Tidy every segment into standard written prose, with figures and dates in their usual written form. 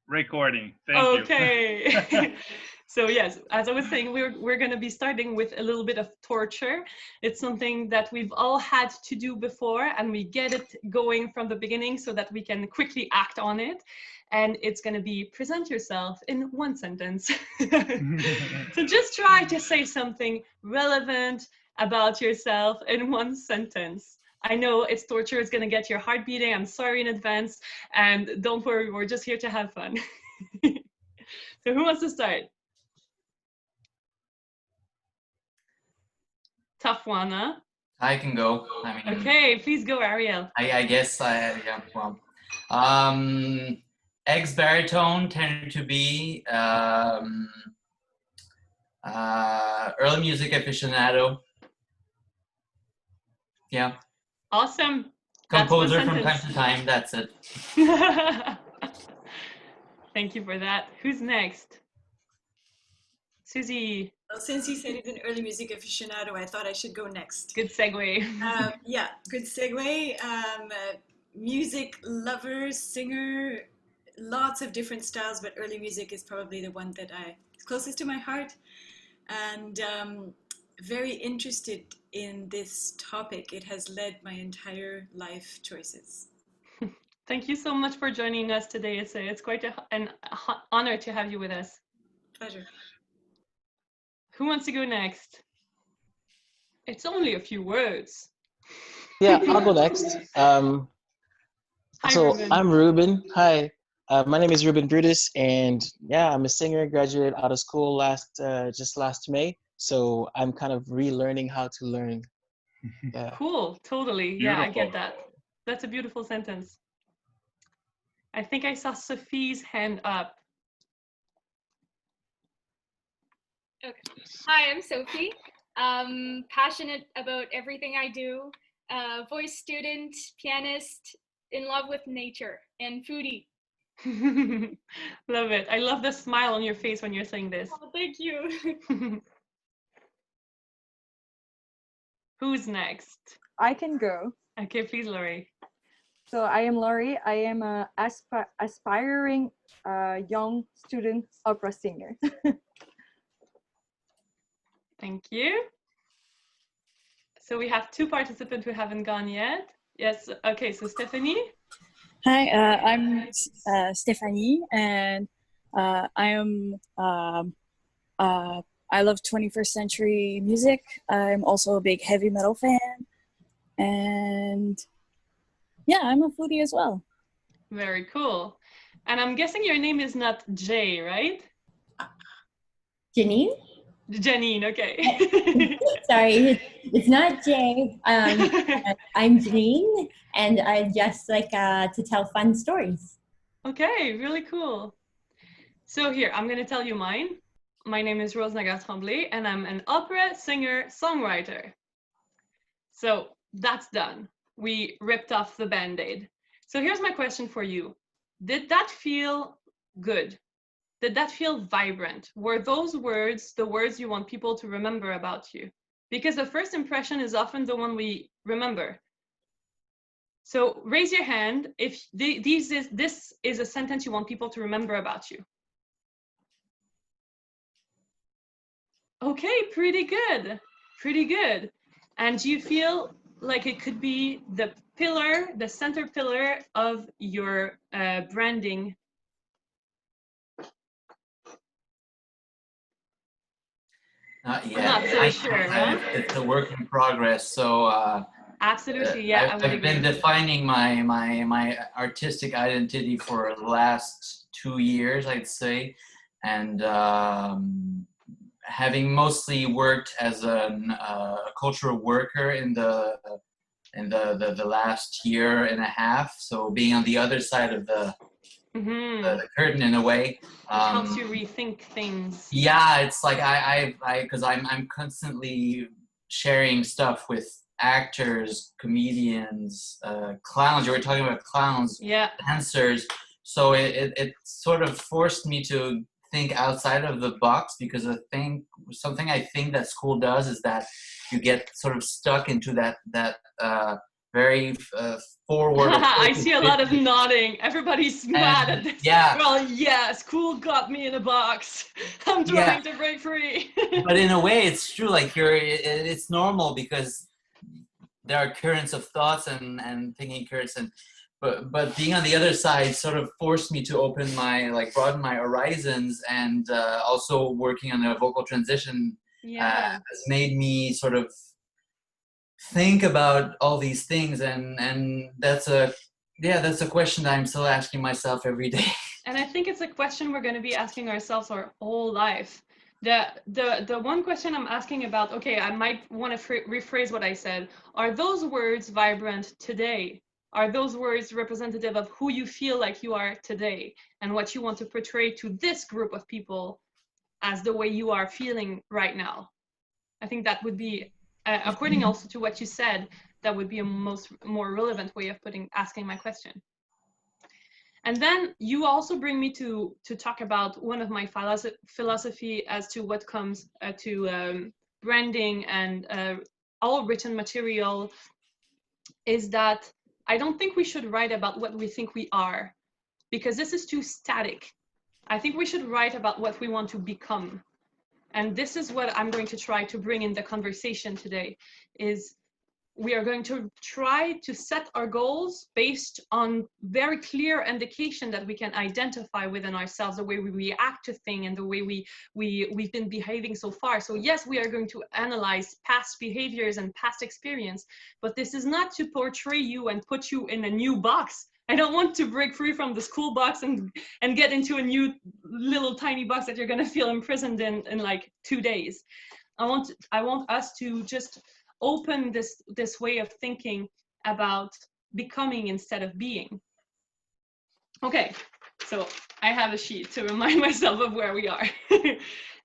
recording. Thank you. Okay. So yes, as I was saying, we're going to be starting with a little bit of torture. It's something that we've all had to do before, and we get it going from the beginning so that we can quickly act on it. And it's going to be present yourself in one sentence. So just try to say something relevant about yourself in one sentence. I know it's torture, it's going to get your heart beating. I'm sorry in advance. And don't worry, we're just here to have fun. So who wants to start? Tough one, huh? I can go. I mean, okay, please go, Ariel. I guess yeah. Well, ex baritone tended to be early music aficionado. Yeah. Awesome. Composer from time to time. That's it. Thank you for that. Who's next? Susie. Well, since you said he's an early music aficionado, I thought I should go next. Good segue. Yeah, good segue. Music lover, singer, lots of different styles, but early music is probably the one that is closest to my heart. And very interested in this topic. It has led my entire life choices. Thank you so much for joining us today. It's quite an honor to have you with us. Pleasure. Who wants to go next? It's only a few words. Yeah, I'll go next. Hi, so Ruben. I'm Ruben. Hi, my name is Ruben Brutus, and yeah, I'm a singer. Graduated out of school just last May. So I'm kind of relearning how to learn. Yeah. Cool, totally. Beautiful. Yeah, I get that. That's a beautiful sentence. I think I saw Sophie's hand up. Okay. Hi, I'm Sophie. Passionate about everything I do. Voice student, pianist, in love with nature, and foodie. Love it. I love the smile on your face when you're saying this. Oh, thank you. Who's next? I can go. Okay, please, Laurie. So I am Laurie. I am an aspiring young student opera singer. Thank you. So we have two participants who haven't gone yet. Yes, okay, so Stephanie. Hi, I'm Stephanie, and I am I love 21st century music. I'm also a big heavy metal fan, and yeah, I'm a foodie as well. Very cool. And I'm guessing your name is not Jay, right? Janine? Janine, okay. Sorry, it's not Jay. I'm Janine, and I just like to tell fun stories. Okay, really cool. So here, I'm going to tell you mine. My name is Naggar, Tremblay, and I'm an opera singer, songwriter. So that's done. We ripped off the Band-Aid. So here's my question for you. Did that feel good? Did that feel vibrant? Were those words the words you want people to remember about you? Because the first impression is often the one we remember. So raise your hand if this is a sentence you want people to remember about you. Okay, pretty good. Pretty good. And do you feel like it could be the pillar, the center pillar of your branding? Not yet. Not so sure, huh? It's a work in progress. So absolutely, yeah. I've been defining my artistic identity for the last 2 years, I'd say, and having mostly worked as a cultural worker in the last year and a half. So being on the other side of the curtain in a way. Helps you rethink things. Yeah, it's like because I'm constantly sharing stuff with actors, comedians, clowns. You were talking about clowns, yeah, dancers. So it sort of forced me to think outside of the box, because something I think that school does is that you get sort of stuck into that very forward. I see a lot of nodding. Everybody's mad at this. Yeah. Well, yeah, school got me in a box. I'm trying to break free. But in a way, it's true. Like it's normal because there are currents of thoughts and thinking currents, and but being on the other side sort of forced me to broaden my horizons, and also working on a vocal transition has made me sort of think about all these things, and that's a question that I'm still asking myself every day. And I think it's a question we're going to be asking ourselves our whole life. The one question I'm asking about, okay, I might want to rephrase what I said. Are those words vibrant today? Are those words representative of who you feel like you are today and what you want to portray to this group of people as the way you are feeling right now? I think that would be, according also to what you said, that would be a more relevant way of asking my question. And then you also bring me to talk about one of my philosophy as to what comes to branding and all written material, is that I don't think we should write about what we think we are, because this is too static. I think we should write about what we want to become. And this is what I'm going to try to bring in the conversation today, is we are going to try to set our goals based on very clear indication that we can identify within ourselves, the way we react to things and the way we've been behaving so far. So yes, we are going to analyze past behaviors and past experience, but this is not to portray you and put you in a new box. I don't want to break free from the school box and get into a new little tiny box that you're going to feel imprisoned in like 2 days. I want us to just open this way of thinking about becoming instead of being. Okay, so I have a sheet to remind myself of where we are.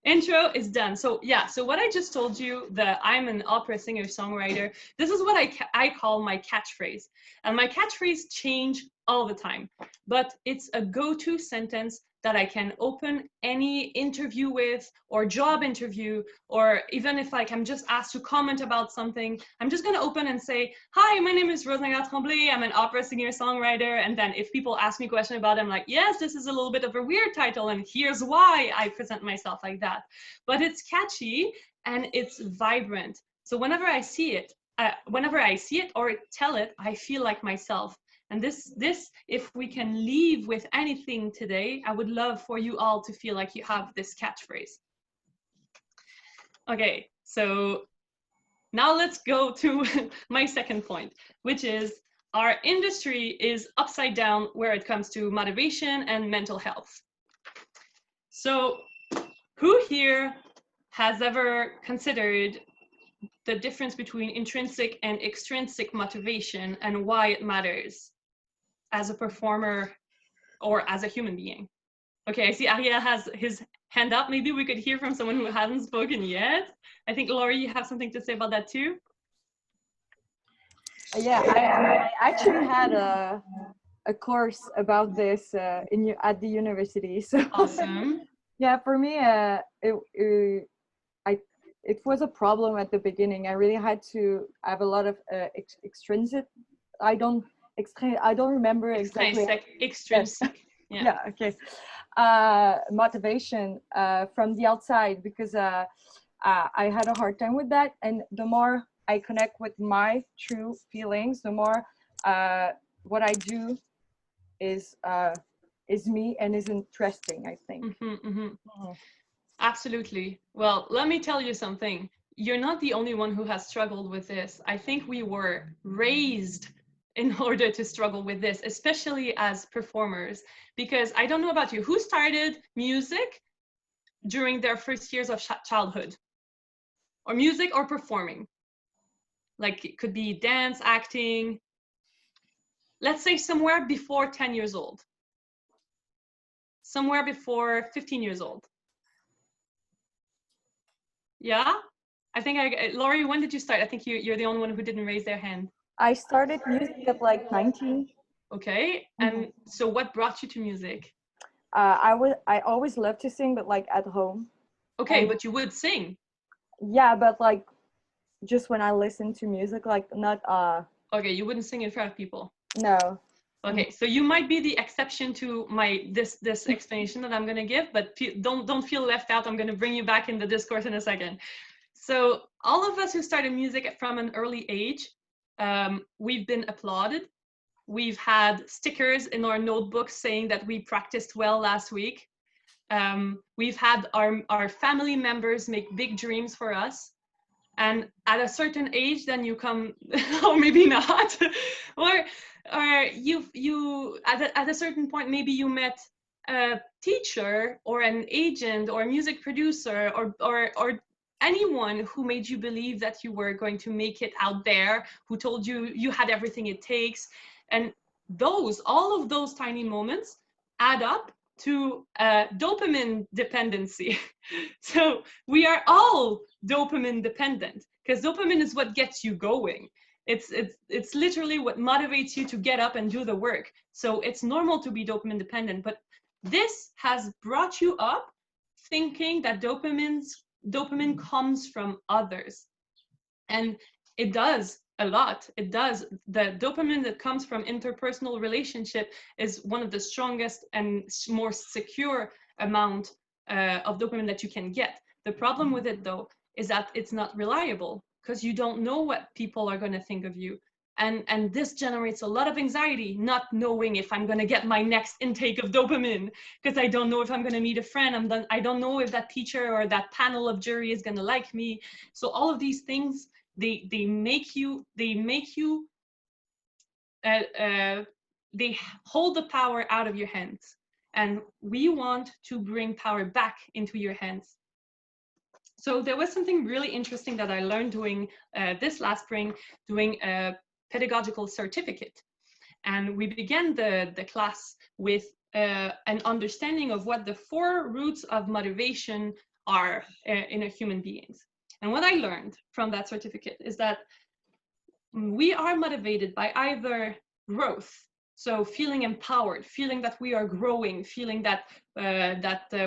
Intro is done. So yeah, so what I just told you, that I'm an opera singer songwriter, this is what I call my catchphrase. And my catchphrase change all the time, but it's a go-to sentence that I can open any interview with, or job interview, or even if I'm just asked to comment about something, I'm just gonna open and say, hi, my name is Naggar Tremblay, I'm an opera singer-songwriter, and then if people ask me a question about it, I'm like, yes, this is a little bit of a weird title, and here's why I present myself like that. But it's catchy, and it's vibrant. So whenever I see it or tell it, I feel like myself. And this, if we can leave with anything today, I would love for you all to feel like you have this catchphrase. Okay, so now let's go to my second point, which is our industry is upside down where it comes to motivation and mental health. So who here has ever considered the difference between intrinsic and extrinsic motivation and why it matters as a performer or as a human being? Okay, I see Ariel has his hand up. Maybe we could hear from someone who hasn't spoken yet. I think, Laurie, you have something to say about that too? Yeah, I actually had a course about this at the university. So awesome. Yeah, for me, it was a problem at the beginning. I really had to have a lot of extrinsic. I don't remember exactly. Extrinsic. Yeah. Yeah. Okay. Motivation from the outside, because I had a hard time with that, and the more I connect with my true feelings, the more what I do is me and is interesting, I think. Mm-hmm, mm-hmm. Mm-hmm. Absolutely. Well, let me tell you something. You're not the only one who has struggled with this. I think we were raised in order to struggle with this, especially as performers, because I don't know about you, who started music during their first years of childhood, or music or performing? Like it could be dance, acting, let's say somewhere before 10 years old, somewhere before 15 years old. Yeah, I think Laurie, when did you start? I think you're the only one who didn't raise their hand. I started music at like 19. Okay, and so what brought you to music? I always loved to sing, but like at home. Okay, but you would sing. Yeah, but like just when I listen to music, like not Okay, you wouldn't sing in front of people. No. Okay, so you might be the exception to this explanation that I'm gonna give, but don't feel left out. I'm gonna bring you back in the discourse in a second. So all of us who started music from an early age, we've been applauded. We've had stickers in our notebooks saying that we practiced well last week. We've had our family members make big dreams for us. And at a certain age, then you come, or maybe not, or you at a certain point, maybe you met a teacher or an agent or a music producer or anyone who made you believe that you were going to make it out there, who told you you had everything it takes. And all of those tiny moments add up to dopamine dependency. So we are all dopamine dependent, because dopamine is what gets you going. It's literally what motivates you to get up and do the work. So it's normal to be dopamine dependent, but this has brought you up thinking that dopamine comes from others. And it does a lot. It does. The dopamine that comes from interpersonal relationship is one of the strongest and more secure amount of dopamine that you can get. The problem with it, though, is that it's not reliable, because you don't know what people are going to think of you. And this generates a lot of anxiety, not knowing if I'm going to get my next intake of dopamine, because I don't know if I'm going to meet a friend. I don't know if that teacher or that panel of jury is going to like me. So all of these things, they hold the power out of your hands. And we want to bring power back into your hands. So there was something really interesting that I learned doing this last spring, doing a pedagogical certificate. And we began the class with an understanding of what the 4 roots of motivation are in a human beings. And what I learned from that certificate is that we are motivated by either growth, so feeling empowered, feeling that we are growing, feeling that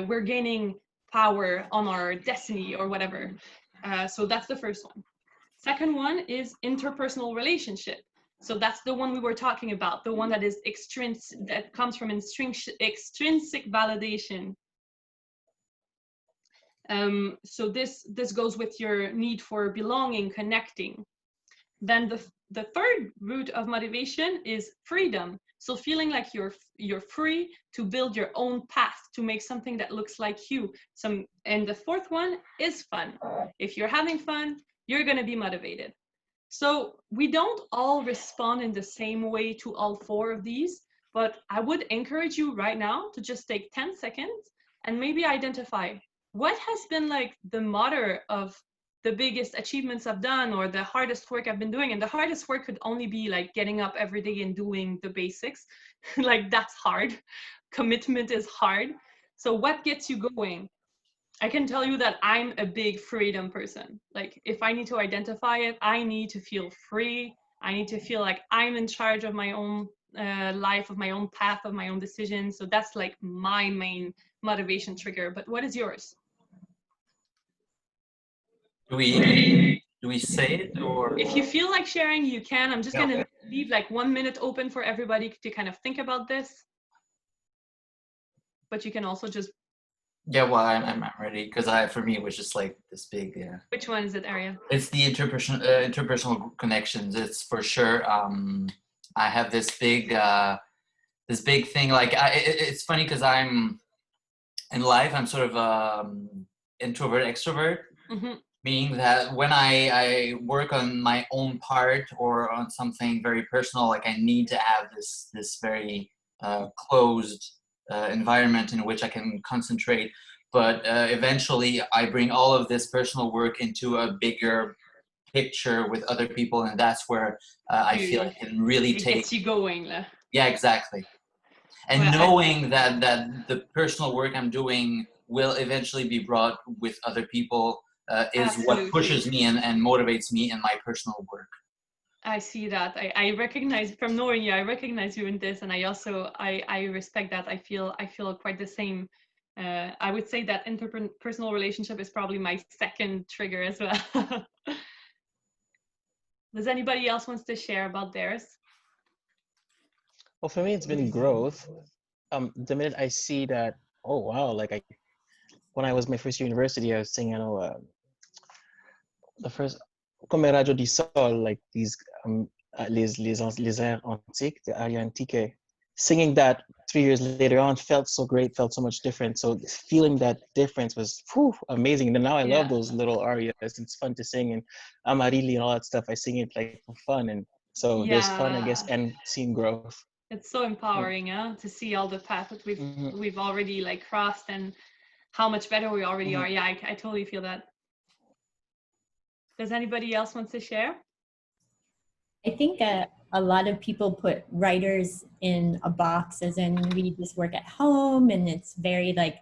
we're gaining power on our destiny or whatever. So that's the first one. Second one is interpersonal relationship. So that's the one we were talking about, the one that is that comes from extrinsic validation. So this goes with your need for belonging, connecting. Then the third root of motivation is freedom. So feeling like you're free to build your own path, to make something that looks like you. And the fourth one is fun. If you're having fun, you're going to be motivated. So we don't all respond in the same way to all 4 of these, but I would encourage you right now to just take 10 seconds and maybe identify what has been like the mother of the biggest achievements I've done, or the hardest work I've been doing. And the hardest work could only be like getting up every day and doing the basics. Like that's hard. Commitment is hard. So what gets you going? I can tell you that I'm a big freedom person. Like if I need to identify it, I need to feel free. I need to feel like I'm in charge of my own life, of my own path, of my own decisions. So that's like my main motivation trigger. But what is yours? Do we say it, or if you feel like sharing, you can. I'm just gonna leave like 1 minute open for everybody to kind of think about this. But you can also just well, I'm ready, because for me it was just like this big Which one is it, Aria? It's the interpersonal connections. It's for sure. I have this big thing. Like it's funny because I'm in life. I'm sort of introvert extrovert. Mm-hmm. Meaning that when I work on my own part or on something very personal, like I need to have this very closed environment in which I can concentrate. But eventually I bring all of this personal work into a bigger picture with other people, and that's where I feel I can really it gets you going. Yeah, exactly. And knowing that the personal work I'm doing will eventually be brought with other people is Absolutely. what pushes me and motivates me in my personal work. I see that. I recognize, from knowing you, I recognize you in this, and I also I respect that. I feel quite the same. I would say that interpersonal relationship is probably my second trigger as well. Does anybody else wants to share about theirs? Well, for me, it's been growth. The minute I see that, oh wow, like when I was my first year university, I was singing, the first Comme Radio di Sol, like these les airs antiques, the aria antique. Singing that 3 years later on felt so great, felt so much different. So feeling that difference was amazing. And now I love those little arias. It's fun to sing, and Amarili and all that stuff. I sing it like for fun, and so there's fun, I guess, and seeing growth. It's so empowering, to see all the path that we've already like crossed and how much better we already are. Yeah, I totally feel that. Does anybody else want to share? I think a lot of people put writers in a box, as in we just work at home and it's very like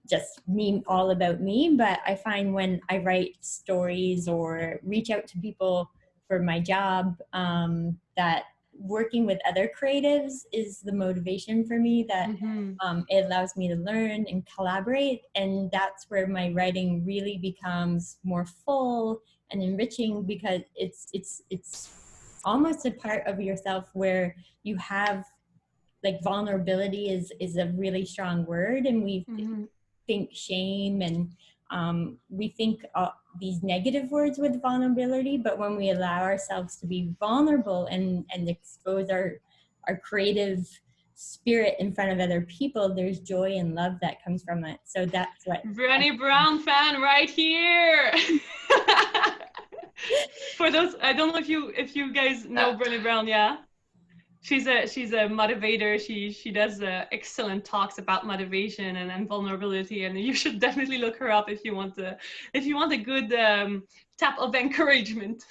just me, all about me. But I find when I write stories or reach out to people for my job, that working with other creatives is the motivation for me, that it allows me to learn and collaborate. And that's where my writing really becomes more full and enriching, because it's almost a part of yourself where you have, like, vulnerability is a really strong word, and we think shame and we think these negative words with vulnerability, but when we allow ourselves to be vulnerable and expose our creative spirit in front of other people, there's joy and love that comes from it. So that's what Brené Brown fan right here. For those, I don't know if you guys know Brené Brown. Yeah, she's a motivator. She does excellent talks about motivation and vulnerability, and you should definitely look her up if you want a good tap of encouragement.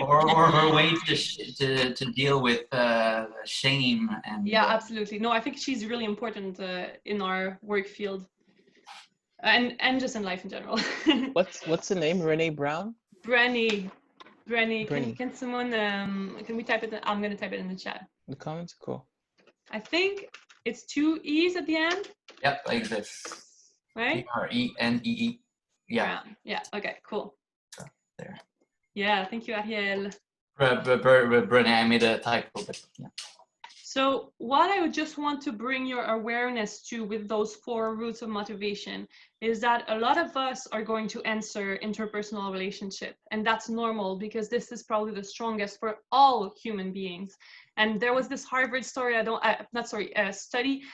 or her way to deal with shame and absolutely. No, I think she's really important in our work field and just in life in general. What's the name? Brené Brown? Brené. Can someone can we type it? I'm gonna type it in the chat. The comments, cool. I think it's 2 E's at the end. Yep, like this. Right? Brenee. Yeah. Brown. Yeah. Okay. Cool. There. Yeah. Thank you, Ariel. Brené, I made a typo, but yeah. So what I would just want to bring your awareness to with those 4 roots of motivation is that a lot of us are going to answer interpersonal relationship, and that's normal because this is probably the strongest for all human beings. And there was this Harvard study, I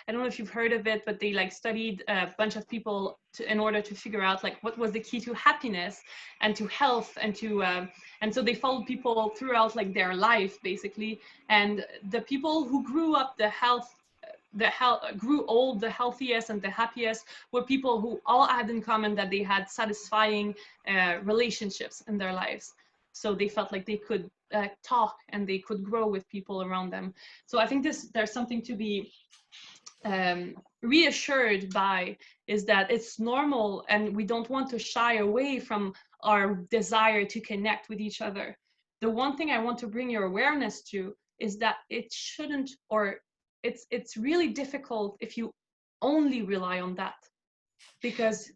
don't know if you've heard of it, but they like studied a bunch of people in order to figure out like what was the key to happiness and to health and to and so they followed people throughout like their life basically, and the people who grew up grew old the healthiest and the happiest were people who all had in common that they had satisfying relationships in their lives. So they felt like they could talk and they could grow with people around them. So I think there's something to be reassured by, is that it's normal and we don't want to shy away from our desire to connect with each other. The one thing I want to bring your awareness to is that it shouldn't, or it's really difficult if you only rely on that, because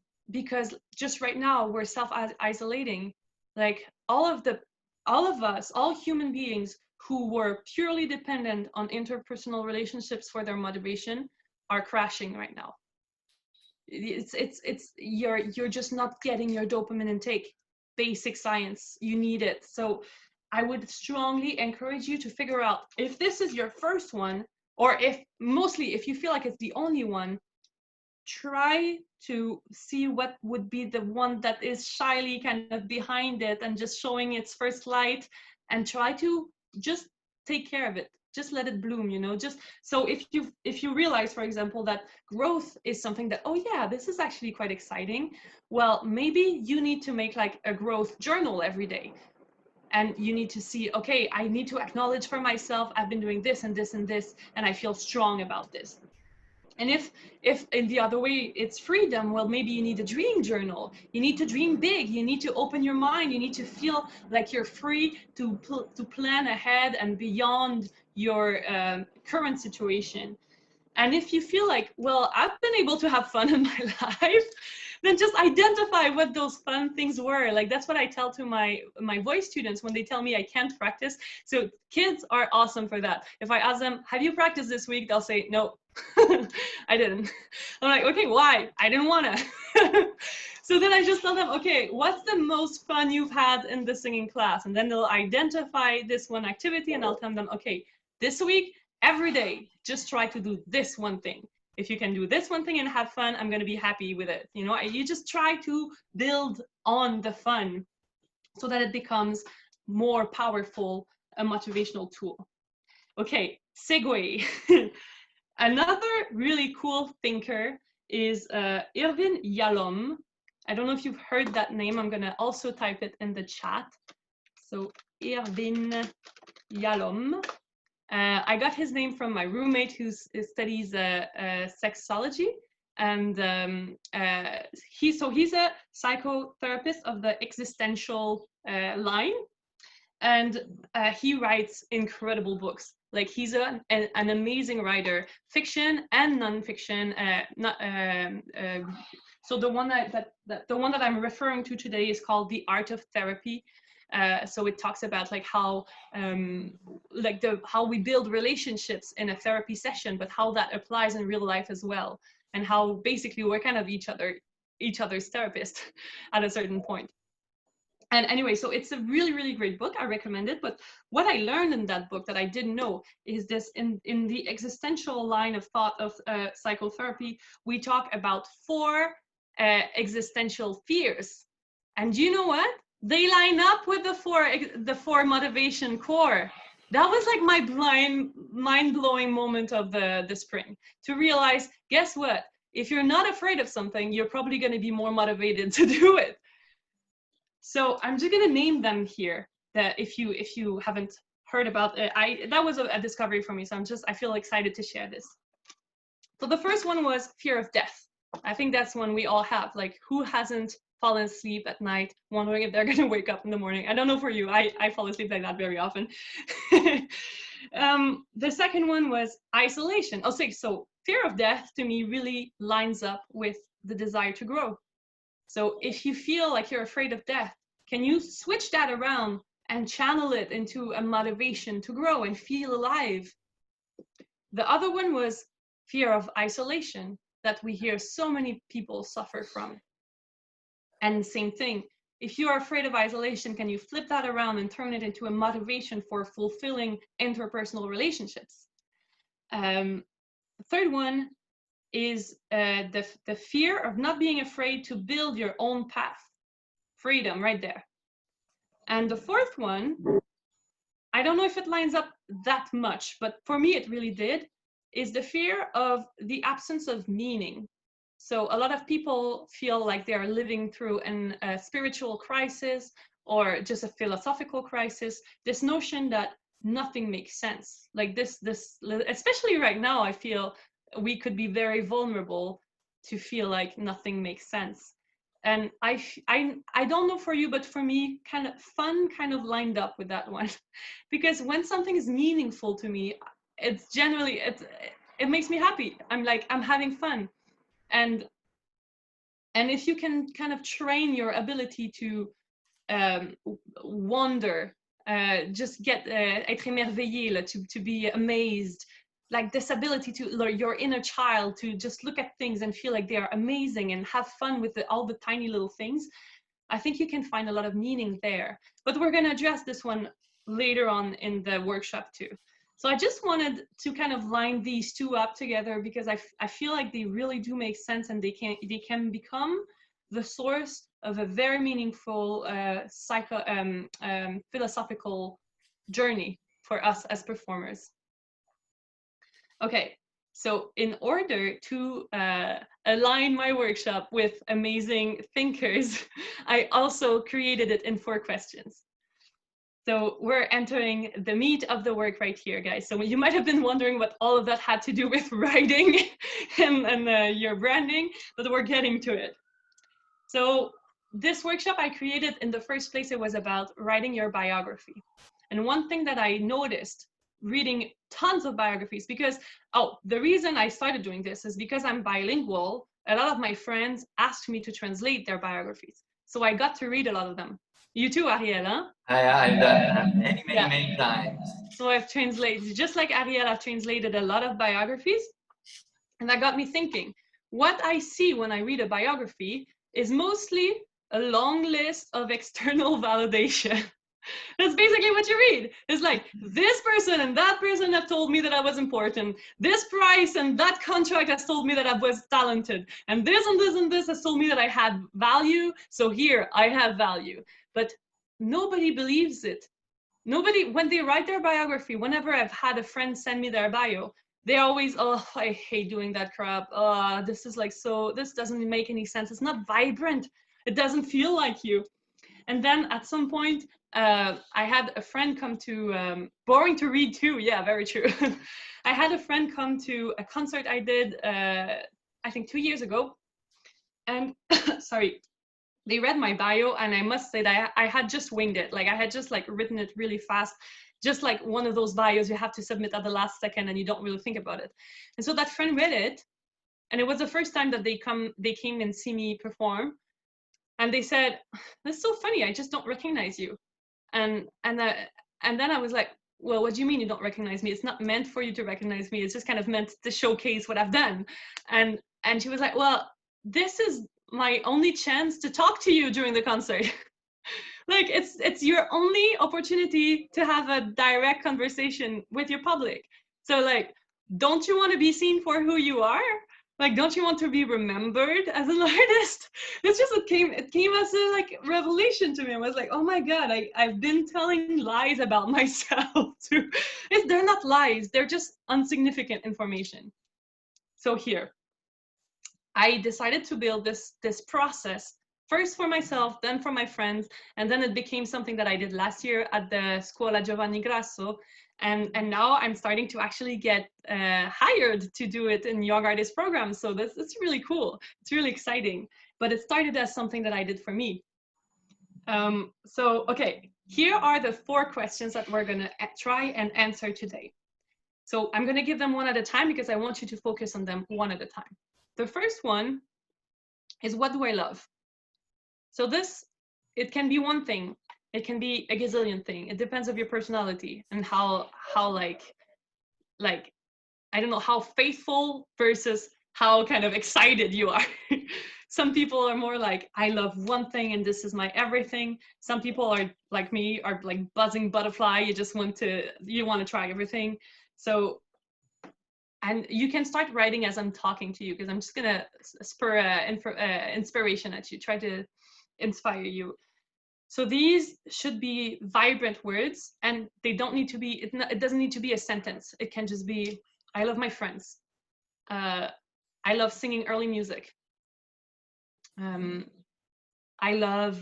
just right now we're self-isolating. Like all of us, all human beings who were purely dependent on interpersonal relationships for their motivation are crashing right now. You're just not getting your dopamine intake. Basic science, you need it. So I would strongly encourage you to figure out if this is your first one, or if you feel like it's the only one, try to see what would be the one that is shyly kind of behind it and just showing its first light, and try to just take care of it. Just let it bloom, just so if you realize, for example, that growth is something that, oh yeah, this is actually quite exciting, well, maybe you need to make like a growth journal every day. And you need to see, okay, I need to acknowledge for myself, I've been doing this and this and this, and I feel strong about this. And if in the other way it's freedom, well, maybe you need a dream journal. You need to dream big. You need to open your mind. You need to feel like you're free to plan ahead and beyond your current situation. And if you feel like, well, I've been able to have fun in my life, then just identify what those fun things were. Like that's what I tell to my voice students when they tell me I can't practice. So kids are awesome for that. If I ask them, have you practiced this week? They'll say, no, I didn't. I'm like, okay, why? I didn't wanna. So then I just tell them, okay, what's the most fun you've had in the singing class? And then they'll identify this one activity, and I'll tell them, okay, this week, every day, just try to do this one thing. If you can do this one thing and have fun, I'm going to be happy with it. You know, you just try to build on the fun so that it becomes more powerful, a motivational tool. Okay, segue. Another really cool thinker is Irvin Yalom. I don't know if you've heard that name. I'm going to also type it in the chat. So Irvin Yalom. I got his name from my roommate who studies sexology, and he's a psychotherapist of the existential line, and he writes incredible books. Like he's an amazing writer, fiction and nonfiction. So the one that I'm referring to today is called The Art of Therapy. So it talks about like how we build relationships in a therapy session, but how that applies in real life as well, and how basically we're kind of each other's therapist at a certain point. And anyway, so it's a really, really great book. I recommend it. But what I learned in that book that I didn't know is this: in the existential line of thought of psychotherapy, we talk about 4 existential fears. And you know what? They line up with the four motivation core. That was like my mind-blowing moment of the spring, to realize, guess what? If you're not afraid of something, you're probably going to be more motivated to do it. So I'm just going to name them here, that if you haven't heard about it, that was a discovery for me. So I feel excited to share this. So the first one was fear of death. I think that's one we all have. Like, who hasn't fallen asleep at night wondering if they're going to wake up in the morning? I don't know for you. I fall asleep like that very often. The second one was isolation. So fear of death to me really lines up with the desire to grow. So if you feel like you're afraid of death, can you switch that around and channel it into a motivation to grow and feel alive? The other one was fear of isolation, that we hear so many people suffer from. And same thing, if you are afraid of isolation, can you flip that around and turn it into a motivation for fulfilling interpersonal relationships? The third one is the fear of not being afraid to build your own path. Freedom, right there. And the fourth one, I don't know if it lines up that much, but for me it really did, is the fear of the absence of meaning. So a lot of people feel like they are living through a spiritual crisis or just a philosophical crisis. This notion that nothing makes sense. Like this, especially right now, I feel we could be very vulnerable to feel like nothing makes sense. And I don't know for you, but for me, fun kind of lined up with that one. Because when something is meaningful to me, it's generally, it makes me happy. I'm having fun. And if you can kind of train your ability to wonder, just get être émerveillé, to be amazed, like this ability to your inner child to just look at things and feel like they are amazing and have fun with all the tiny little things, I think you can find a lot of meaning there. But we're going to address this one later on in the workshop too. So I just wanted to kind of line these two up together because I feel like they really do make sense, and they can become the source of a very meaningful philosophical journey for us as performers. Okay, so in order to align my workshop with amazing thinkers, I also created it in 4 questions. So we're entering the meat of the work right here, guys. So you might have been wondering what all of that had to do with writing and your branding, but we're getting to it. So this workshop I created, in the first place, it was about writing your biography. And one thing that I noticed reading tons of biographies, because the reason I started doing this is because I'm bilingual. a lot of my friends asked me to translate their biographies. So I got to read a lot of them. You too, Ariel, huh? I've done that many times. So I've translated, just like Ariel, I've translated a lot of biographies. And that got me thinking, what I see when I read a biography is mostly a long list of external validation. That's basically what you read. It's like, this person and that person have told me that I was important. This price and that contract has told me that I was talented. And this and this and this has told me that I had value. So here, I have value. But nobody believes it. Nobody, when they write their biography, whenever I've had a friend send me their bio, they always, oh, I hate doing that crap. This is like, so, this doesn't make any sense. It's not vibrant. It doesn't feel like you. And then at some point, I had a friend come to, boring to read too, yeah, very true. I had a friend come to a concert I did, I think 2 years ago. And, sorry, they read my bio, and I must say that I had just winged it. Like I had just like written it really fast, just like one of those bios you have to submit at the last second and you don't really think about it. And so that friend read it, and it was the first time that they came and see me perform. And they said, "That's so funny. I just don't recognize you." And then I was like, "Well, what do you mean you don't recognize me? It's not meant for you to recognize me. It's just kind of meant to showcase what I've done." And she was like, "Well, this is my only chance to talk to you during the concert." Like it's your only opportunity to have a direct conversation with your public. So like, don't you want to be seen for who you are? Like, don't you want to be remembered as an artist? It's just, it came as a like revelation to me. I was like, oh my God, I've been telling lies about myself too. They're not lies, they're just insignificant information. So here, I decided to build this process, first for myself, then for my friends, and then it became something that I did last year at the Scuola Giovanni Grasso. And now I'm starting to actually get hired to do it in young artist programs. So that's really cool. It's really exciting. But it started as something that I did for me. So, okay, here are the 4 questions that we're gonna try and answer today. So I'm gonna give them one at a time because I want you to focus on them one at a time. The first one is, what do I love? So it can be one thing. It can be a gazillion thing. It depends on your personality and how like I don't know, how faithful versus how kind of excited you are. Some people are more like, I love one thing and this is my everything. Some people are like me, are like buzzing butterfly. You want to try everything. So, and you can start writing as I'm talking to you, because I'm just gonna spur inspiration at you, try to inspire you. So these should be vibrant words, and they don't need to be, it doesn't need to be a sentence. It can just be, I love my friends. I love singing early music. I love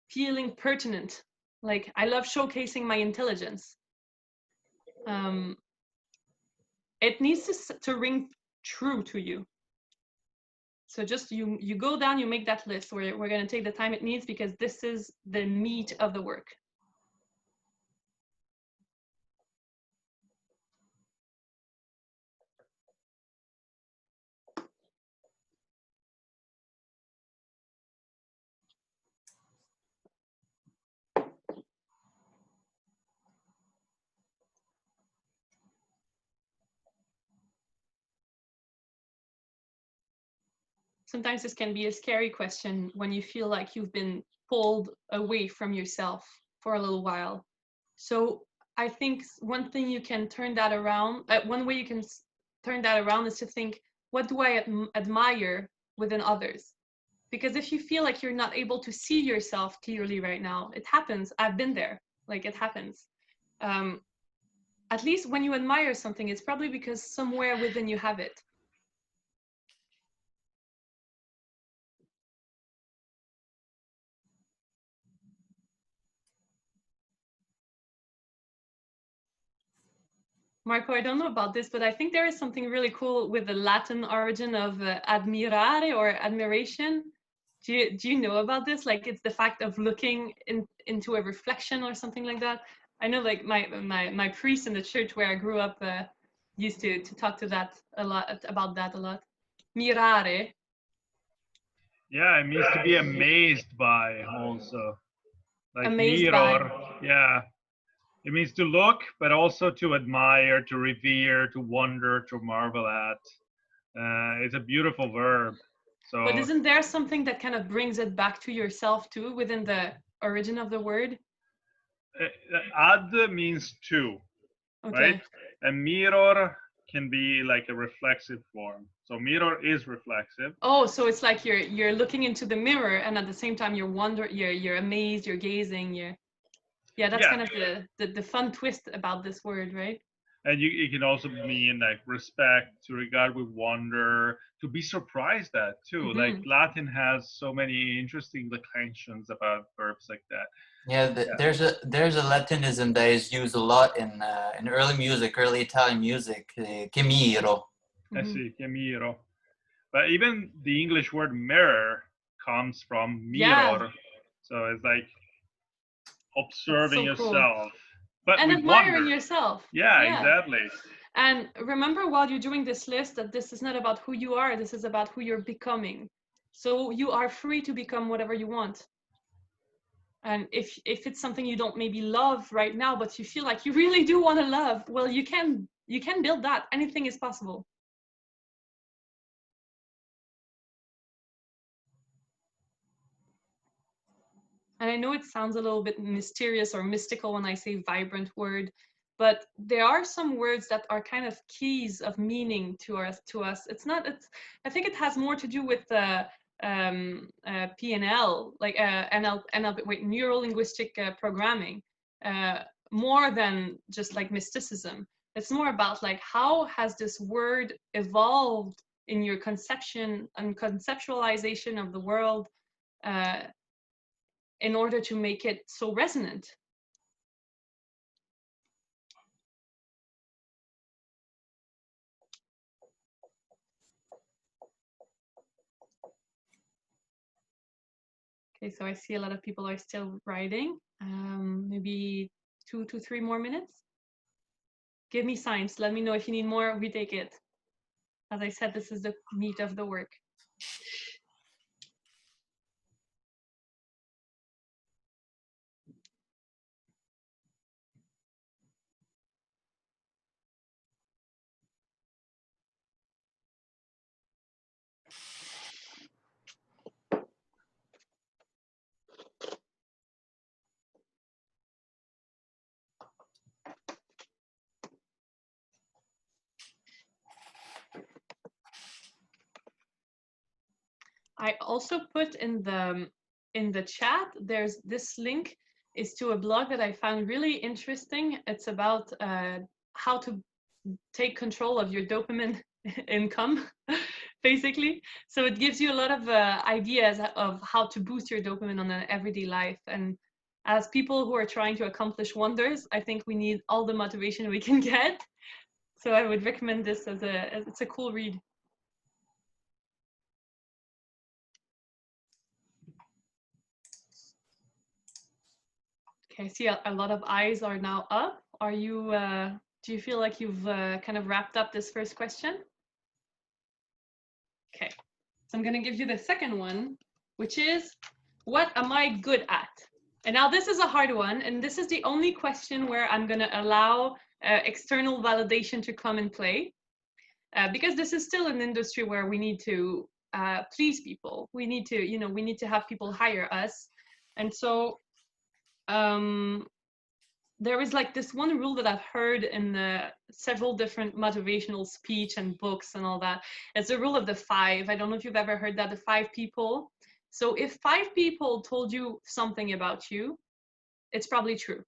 feeling pertinent. Like, I love showcasing my intelligence. It needs to ring true to you. So just you go down, you make that list. We're going to take the time it needs, because this is the meat of the work. Sometimes this can be a scary question when you feel like you've been pulled away from yourself for a little while. So I think one thing you can turn that around, one way you can turn that around is to think, what do I admire within others? Because if you feel like you're not able to see yourself clearly right now, it happens. I've been there, like it happens. At least when you admire something, it's probably because somewhere within you have it. Marco, I don't know about this, but I think there is something really cool with the Latin origin of admirare, or admiration. Do you know about this? Like, it's the fact of looking into a reflection or something like that. I know, like my priest in the church where I grew up, used to talk to that a lot, about that a lot. Mirare. Yeah, it means to be amazed by also. Like Amazed by. mirror, yeah. It means to look, but also to admire, to revere, to wonder, to marvel at. It's a beautiful verb. So But isn't there something that kind of brings it back to yourself too within the origin of the word? ad means to, Okay. right? And mirror can be like a reflexive form. So mirror is reflexive. Oh, so it's like you're looking into the mirror, and at the same time you're amazed, you're gazing, yeah, that's kind of the fun twist about this word, right? And it can also mean like respect, to regard with wonder, to be surprised at too. Mm-hmm. Like Latin has so many interesting declensions about verbs like that. Yeah, there's a Latinism that is used a lot in early music, early Italian music, che miro. I see, che miro. But even the English word mirror comes from mirror. Yeah. So it's like observing so cool. yourself. But and with admiring wonder. yourself. Yeah, exactly. And remember while you're doing this list that this is not about who you are, this is about who you're becoming. So you are free to become whatever you want. And if it's something you don't maybe love right now, but you feel like you really do want to love, well, you can build that. Anything is possible. And I know it sounds a little bit mysterious or mystical when I say vibrant word, but there are some words that are kind of keys of meaning to us. I think it has more to do with PNL, like neuro-linguistic programming, more than just like mysticism. It's more about like how has this word evolved in your conception and conceptualization of the world, in order to make it so resonant. Okay, so I see a lot of people are still writing. Maybe 2 to 3 more minutes. Give me signs. Let me know if you need more. We take it. As I said, this is the meat of the work. I also put in the chat, there's this link is to a blog that I found really interesting. It's about how to take control of your dopamine income, basically. So it gives you a lot of ideas of how to boost your dopamine on an everyday life. And as people who are trying to accomplish wonders, I think we need all the motivation we can get. So I would recommend this as it's a cool read. Okay, I see a lot of eyes are now up. Are you, do you feel like you've kind of wrapped up this first question? Okay, so I'm gonna give you the second one, which is, what am I good at? And now this is a hard one, and this is the only question where I'm gonna allow external validation to come and play, because this is still an industry where we need to please people. We need to, we need to have people hire us. And so, there is like this one rule that I've heard in several different motivational speech and books and all that. It's the rule of the 5. I don't know if you've ever heard that, the 5 people. So if 5 people told you something about you, it's probably true.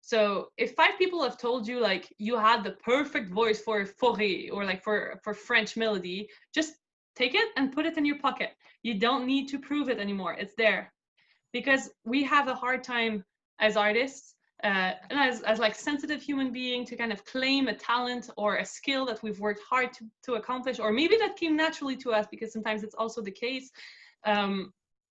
So if 5 people have told you like you had the perfect voice for forêt or like for French melody, just take it and put it in your pocket. You don't need to prove it anymore. It's there. Because we have a hard time as artists and as like sensitive human being to kind of claim a talent or a skill that we've worked hard to accomplish, or maybe that came naturally to us, because sometimes it's also the case.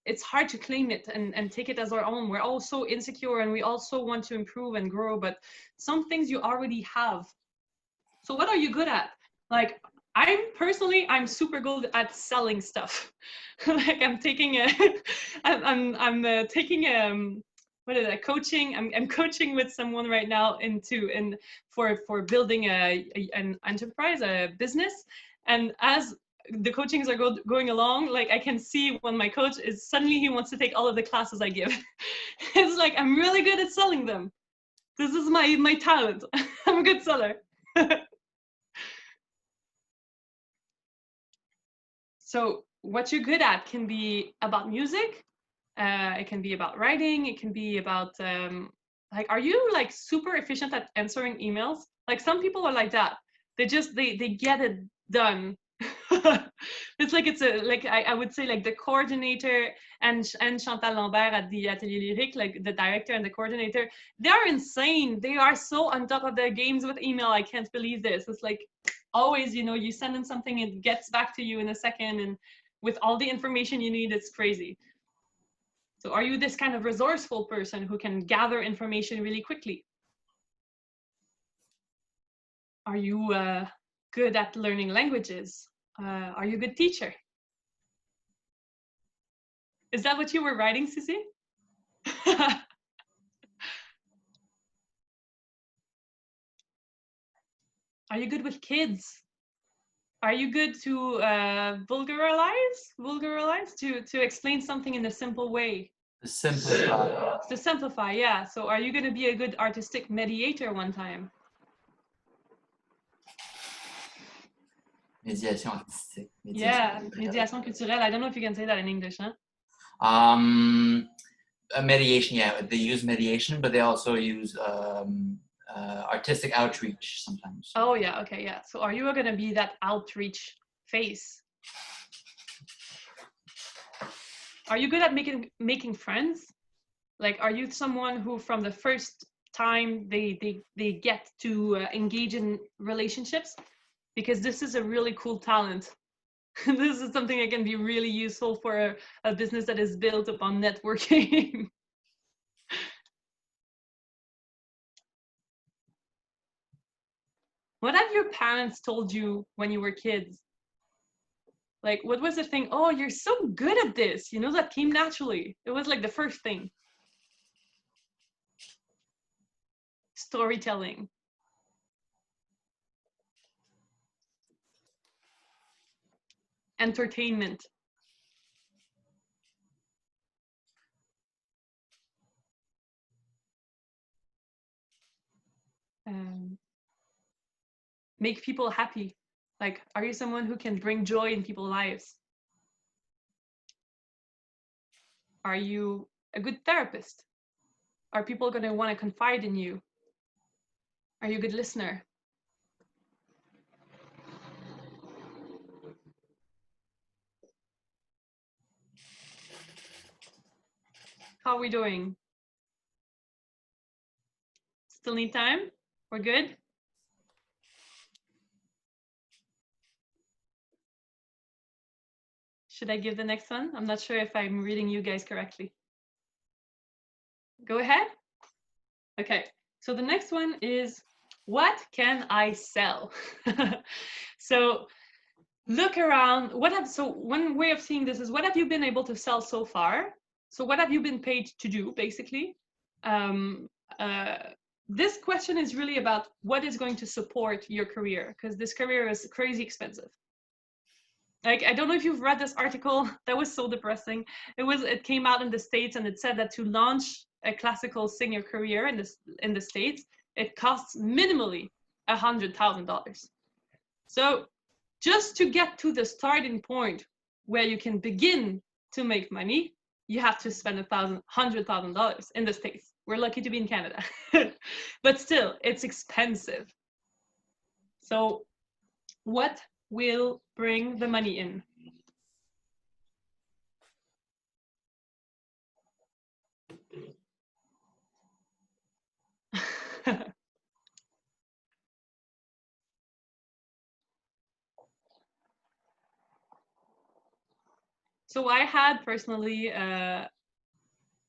It's hard to claim it and take it as our own. We're all so insecure and we also want to improve and grow, but some things you already have. So what are you good at? Like, I'm super good at selling stuff. Like I'm taking a, I'm taking what is that, coaching? I'm coaching with someone right now for building an enterprise, a business. And as the coachings are going along, like I can see when my coach is suddenly he wants to take all of the classes I give. It's like I'm really good at selling them. This is my talent. I'm a good seller. So what you're good at can be about music. It can be about writing. It can be about like, are you like super efficient at answering emails? Like some people are like that. They get it done. It's like I would say like the coordinator and Chantal Lambert at the Atelier Lyrique, like the director and the coordinator, they are insane. They are so on top of their games with email. I can't believe this. It's like always, you send them something, it gets back to you in a second, and with all the information you need, it's crazy. So are you this kind of resourceful person who can gather information really quickly? Are you good at learning languages? Are you a good teacher? Is that what you were writing, Susie? Are you good with kids? Are you good to vulgarize, to explain something in a simple way? To simplify. To simplify, yeah. So are you going to be a good artistic mediator one time? Médiation artistique. Yeah, médiation culturelle. I don't know if you can say that in English, huh? Mediation, yeah. They use mediation, but they also use artistic outreach sometimes. Oh, yeah, okay, yeah. So are you going to be that outreach face? Are you good at making friends? Like, are you someone who from the first time they get to engage in relationships? Because this is a really cool talent. This is something that can be really useful for a business that is built upon networking. What have your parents told you when you were kids? Like, what was the thing? Oh, you're so good at this. That came naturally. It was like the first thing. Storytelling. Entertainment. Make people happy. Like, are you someone who can bring joy in people's lives? Are you a good therapist? Are people going to want to confide in you? Are you a good listener? How are we doing? Still need time? We're good? Should I give the next one? I'm not sure if I'm reading you guys correctly. Go ahead. Okay, so the next one is, what can I sell? So look around. So one way of seeing this is, what have you been able to sell so far? So what have you been paid to do, basically? This question is really about what is going to support your career, because this career is crazy expensive. Like, I don't know if you've read this article that was so depressing. It came out in the States, and it said that to launch a classical singer career in the States, it costs minimally $100,000. So just to get to the starting point where you can begin to make money, you have to spend $100,000 in the States. We're lucky to be in Canada. But still, it's expensive. So what will bring the money in? So I had personally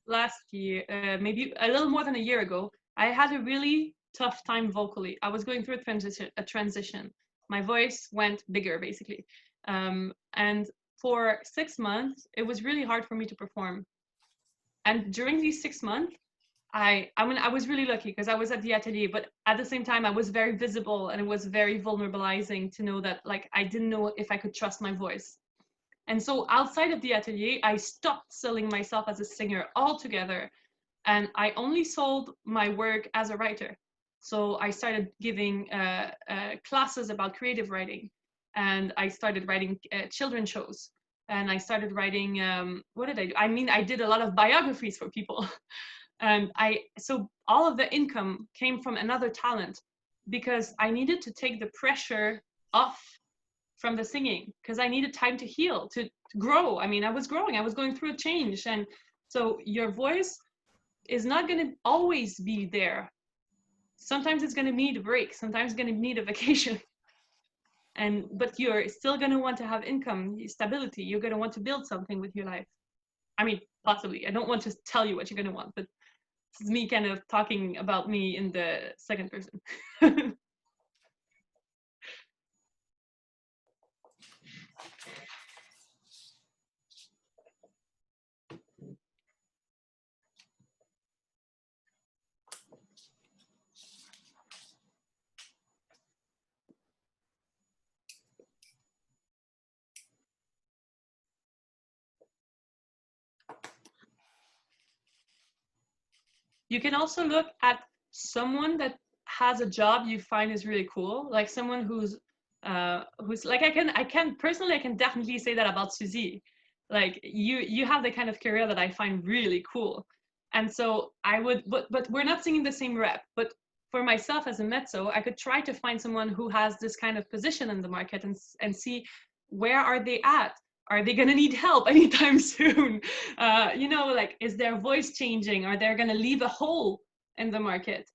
last year, maybe a little more than a year ago, I had a really tough time vocally. I was going through a transition. My voice went bigger, basically. And for 6 months, it was really hard for me to perform. And during these 6 months, I mean, I was really lucky because I was at the atelier, but at the same time, I was very visible, and it was very vulnerabilizing to know that, like, I didn't know if I could trust my voice. And so outside of the atelier, I stopped selling myself as a singer altogether. And I only sold my work as a writer. So I started giving classes about creative writing. And I started writing children's shows. And I started writing, what did I do? I mean, I did a lot of biographies for people. And so all of the income came from another talent, because I needed to take the pressure off from the singing, because I needed time to heal, to grow. I mean, I was growing, I was going through a change. And so your voice is not going to always be there. Sometimes it's going to need a break, sometimes it's going to need a vacation. But you're still going to want to have income, stability. You're going to want to build something with your life. I mean, possibly. I don't want to tell you what you're going to want, but this is me kind of talking about me in the second person. You can also look at someone that has a job you find is really cool, like someone who's like, I can personally, I can definitely say that about Suzy. Like, you have the kind of career that I find really cool. And so I would, but we're not singing the same rep. But for myself as a mezzo, I could try to find someone who has this kind of position in the market, and see where are they at. Are they going to need help anytime soon? You know, like, is their voice changing? Are they going to leave a hole in the market?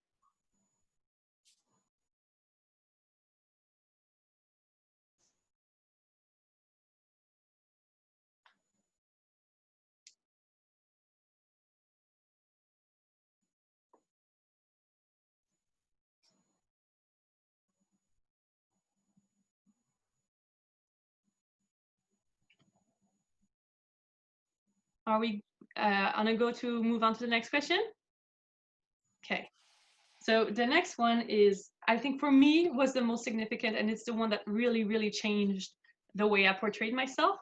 Are we move on to the next question? Okay. So the next one is, I think for me, was the most significant, and it's the one that really, really changed the way I portrayed myself.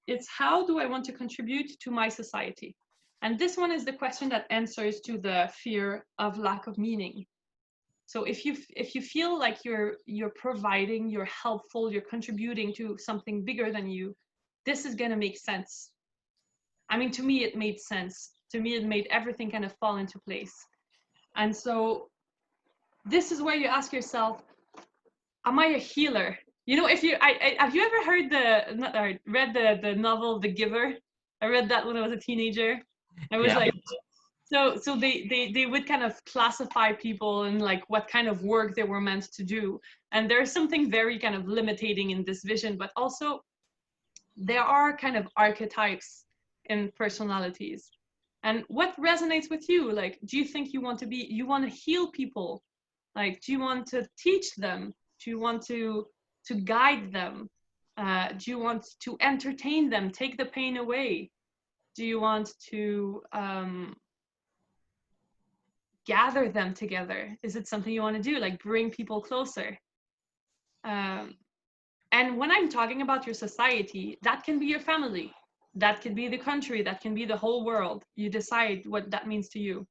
It's, how do I want to contribute to my society? And this one is the question that answers to the fear of lack of meaning. So if you feel like you're providing, you're helpful, you're contributing to something bigger than you, this is gonna make sense. I mean, to me, it made sense. To me, it made everything kind of fall into place. And so this is where you ask yourself, am I a healer? You know, if you, have you ever heard read the novel The Giver? I read that when I was a teenager. I was like, so they would kind of classify people and like what kind of work they were meant to do. And there's something very kind of limiting in this vision, but also there are kind of archetypes in personalities. And what resonates with you? Like, do you think you want to heal people? Like, do you want to teach them? Do you want to guide them? Do you want to entertain them, take the pain away? Do you want to gather them together? Is it something you want to do, like bring people closer? And when I'm talking about your society, that can be your family, that could be the country, that can be the whole world. You decide what that means to you.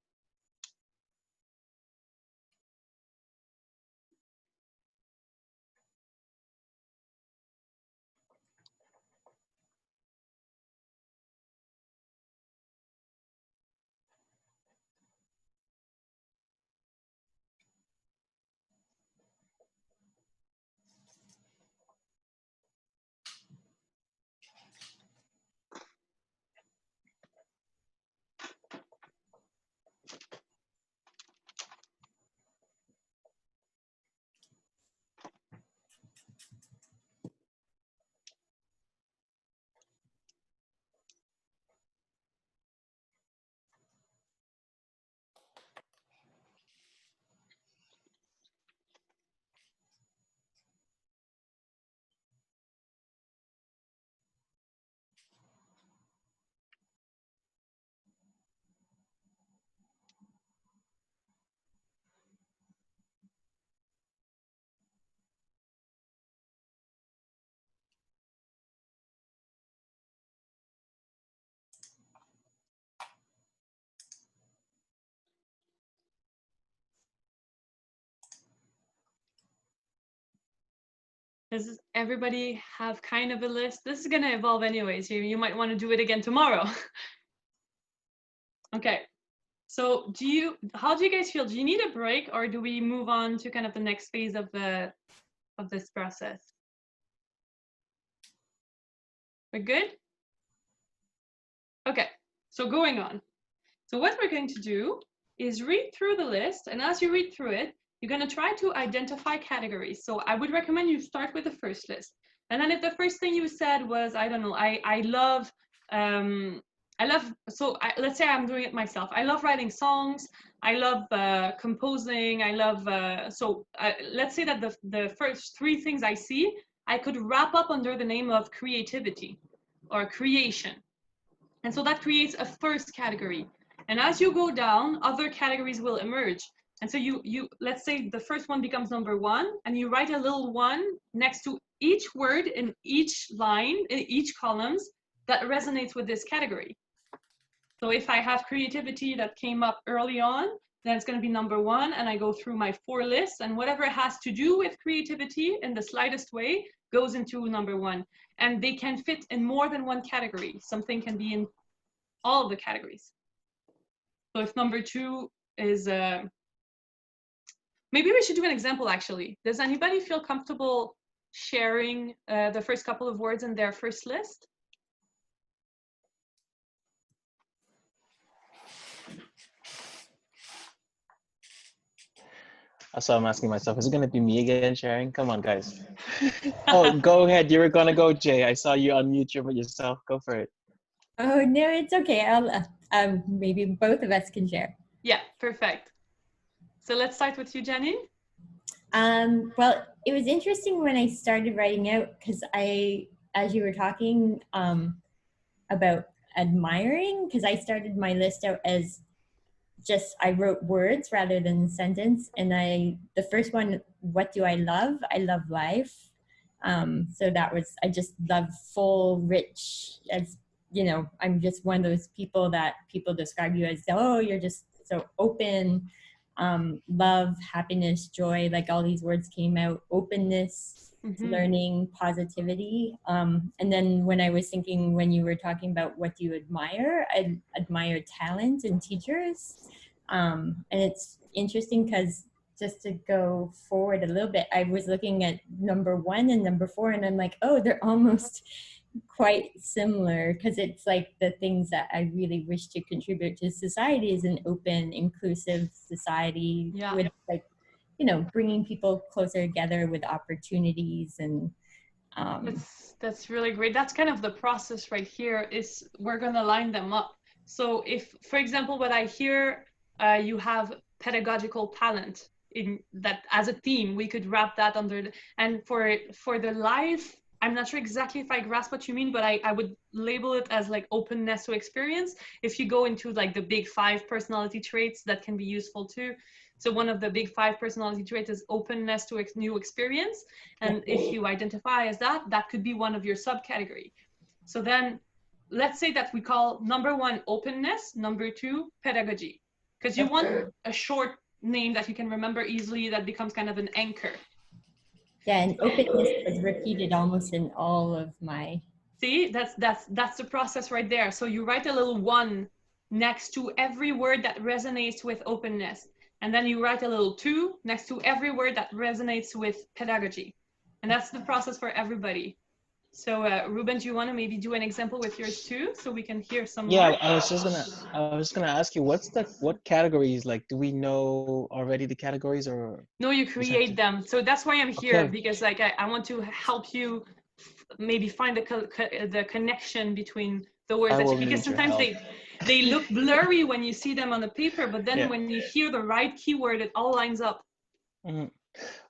Does everybody have kind of a list? This is gonna evolve anyways. You might want to do it again tomorrow. Okay. So how do you guys feel? Do you need a break, or do we move on to kind of the next phase of this process? We're good? Okay, so going on. So what we're going to do is read through the list, and as you read through it, you're going to try to identify categories. So I would recommend you start with the first list. And then if the first thing you said was, I don't know, let's say I'm doing it myself. I love writing songs. I love composing. I love, let's say that the first three things I see, I could wrap up under the name of creativity or creation. And so that creates a first category. And as you go down, other categories will emerge. And so you let's say the first one becomes number one, and you write a little one next to each word in each line, in each columns that resonates with this category. So if I have creativity that came up early on, then it's going to be number one, and I go through my 4 lists, and whatever has to do with creativity in the slightest way goes into number one. And they can fit in more than one category. Something can be in all of the categories. So if number 2 is, maybe we should do an example actually. Does anybody feel comfortable sharing the first couple of words in their first list? So I'm asking myself, is it going to be me again sharing? Come on, guys. Oh, go ahead. You were going to go, Jay. I saw you unmute yourself. Go for it. Oh, no, it's okay. I'll maybe both of us can share. Yeah, perfect. So let's start with you, Janine. Well, it was interesting when I started writing out, because as you were talking about admiring, because I started my list out as just, I wrote words rather than sentence. And the first one, what do I love? I love life. So that was, I just love full, rich, as you know, I'm just one of those people that people describe you as, oh, you're just so open, love, happiness, joy, like all these words came out, openness, learning, positivity. And then when I was thinking, when you were talking about what do you admire, I admire talent in teachers. And it's interesting because just to go forward a little bit, I was looking at number 1 and number 4, and I'm like, oh, they're almost quite similar, because it's like the things that I really wish to contribute to society is an open, inclusive society with, like, you know, bringing people closer together with opportunities. And that's really great. That's kind of the process right here, is we're going to line them up. So if, for example, what I hear, you have pedagogical talent in that as a theme, we could wrap that under and for the life, I'm not sure exactly if I grasp what you mean, but I would label it as like openness to experience. If you go into like the big 5 personality traits, that can be useful too. So one of the big 5 personality traits is openness to new experience. And if you identify as that, that could be one of your subcategory. So then let's say that we call number 1 openness, number 2 pedagogy, because you want a short name that you can remember easily, that becomes kind of an anchor. Yeah, and openness was repeated almost in all of my. See, that's the process right there. So you write a little 1 next to every word that resonates with openness, and then you write a little 2 next to every word that resonates with pedagogy, and that's the process for everybody. So Ruben, do you want to maybe do an example with yours too, so we can hear some more? I was just gonna ask you, what categories, like, do we know already the categories, or? No, you create them. So that's why I'm here, Okay. because like I want to help you maybe find the connection between the words because sometimes they look blurry when you see them on the paper, but then when you hear the right keyword, it all lines up. Mm-hmm.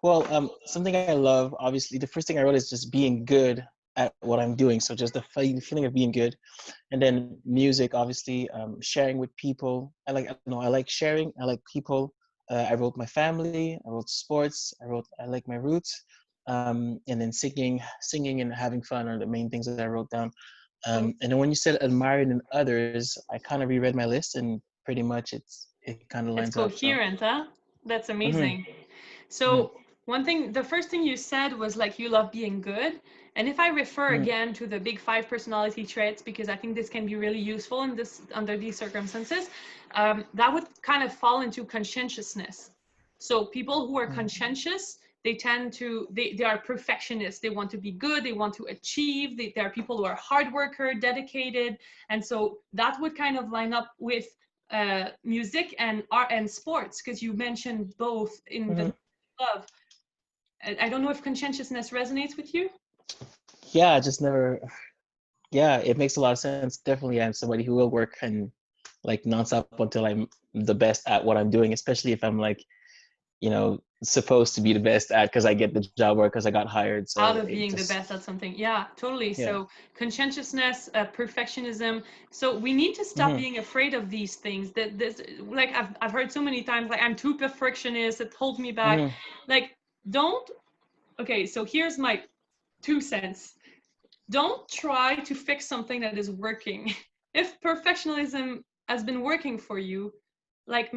Well, something I love, obviously, the first thing I wrote is just being good at what I'm doing. So just the feeling of being good. And then music, obviously, sharing with people. I like sharing. I like people. I wrote my family. I wrote sports. I like my roots. And then singing and having fun are the main things that I wrote down. And then when you said admiring in others, I kind of reread my list, and pretty much it kind of lines up. It's coherent, huh? That's amazing. So one thing, the first thing you said was like you love being good. And if I refer again to the big 5 personality traits, because I think this can be really useful in this under these circumstances, that would kind of fall into conscientiousness. So people who are conscientious, they tend to, they are perfectionists. They want to be good. They want to achieve. They are people who are hard worker, dedicated. And so that would kind of line up with music and art and sports, because you mentioned both in the love. I don't know if conscientiousness resonates with you. Yeah, just never. Yeah, it makes a lot of sense. Definitely, I'm somebody who will work and like nonstop until I'm the best at what I'm doing, especially if I'm like, you know, supposed to be the best at because I get the job or because I got hired. So out of being the best at something. Yeah, totally. Yeah. So conscientiousness, perfectionism. So we need to stop being afraid of these things. That this, like I've heard so many times, like I'm too perfectionist, it holds me back. Like don't. Okay, so here's my 2 cents. Don't try to fix something that is working. If perfectionism has been working for you, like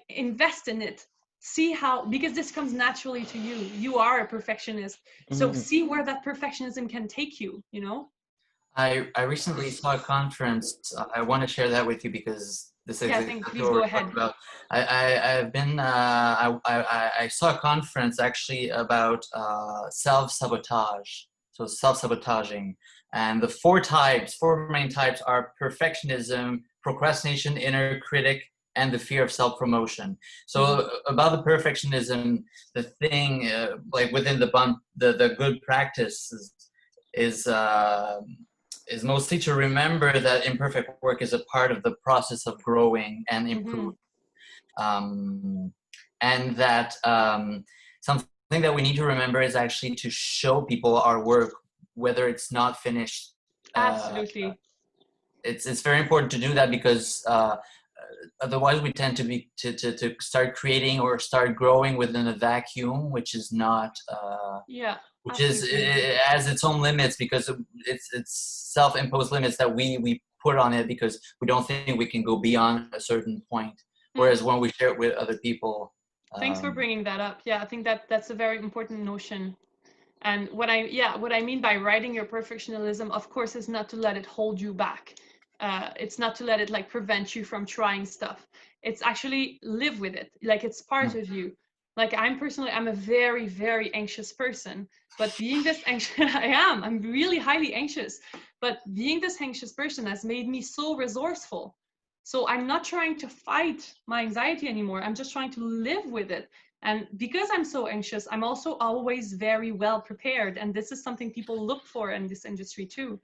invest in it. See how, because this comes naturally to you. You are a perfectionist. So see where that perfectionism can take you, you know? I recently saw a conference. I want to share that with you because this is exactly please what go we're ahead. talking about. I've been I saw a conference actually about self-sabotage, so self-sabotaging, and the 4 main types are perfectionism, procrastination, inner critic, and the fear of self-promotion. So about the perfectionism, the thing like within the good practice is mostly to remember that imperfect work is a part of the process of growing and improving. And that something that we need to remember is actually to show people our work, whether it's not finished. Absolutely. It's very important to do that because otherwise we tend to start creating or start growing within a vacuum, which is not which it has its own limits because it's self-imposed limits that we put on it because we don't think we can go beyond a certain point. Whereas when we share it with other people. Thanks for bringing that up. Yeah, I think that's a very important notion. And what I mean by writing your perfectionism, of course, is not to let it hold you back. It's not to let it like prevent you from trying stuff. It's actually live with it. Like it's part of you. Like I'm a very, very anxious person, but being this anxious, I'm really highly anxious, but being this anxious person has made me so resourceful. So I'm not trying to fight my anxiety anymore. I'm just trying to live with it. And because I'm so anxious, I'm also always very well prepared. And this is something people look for in this industry too.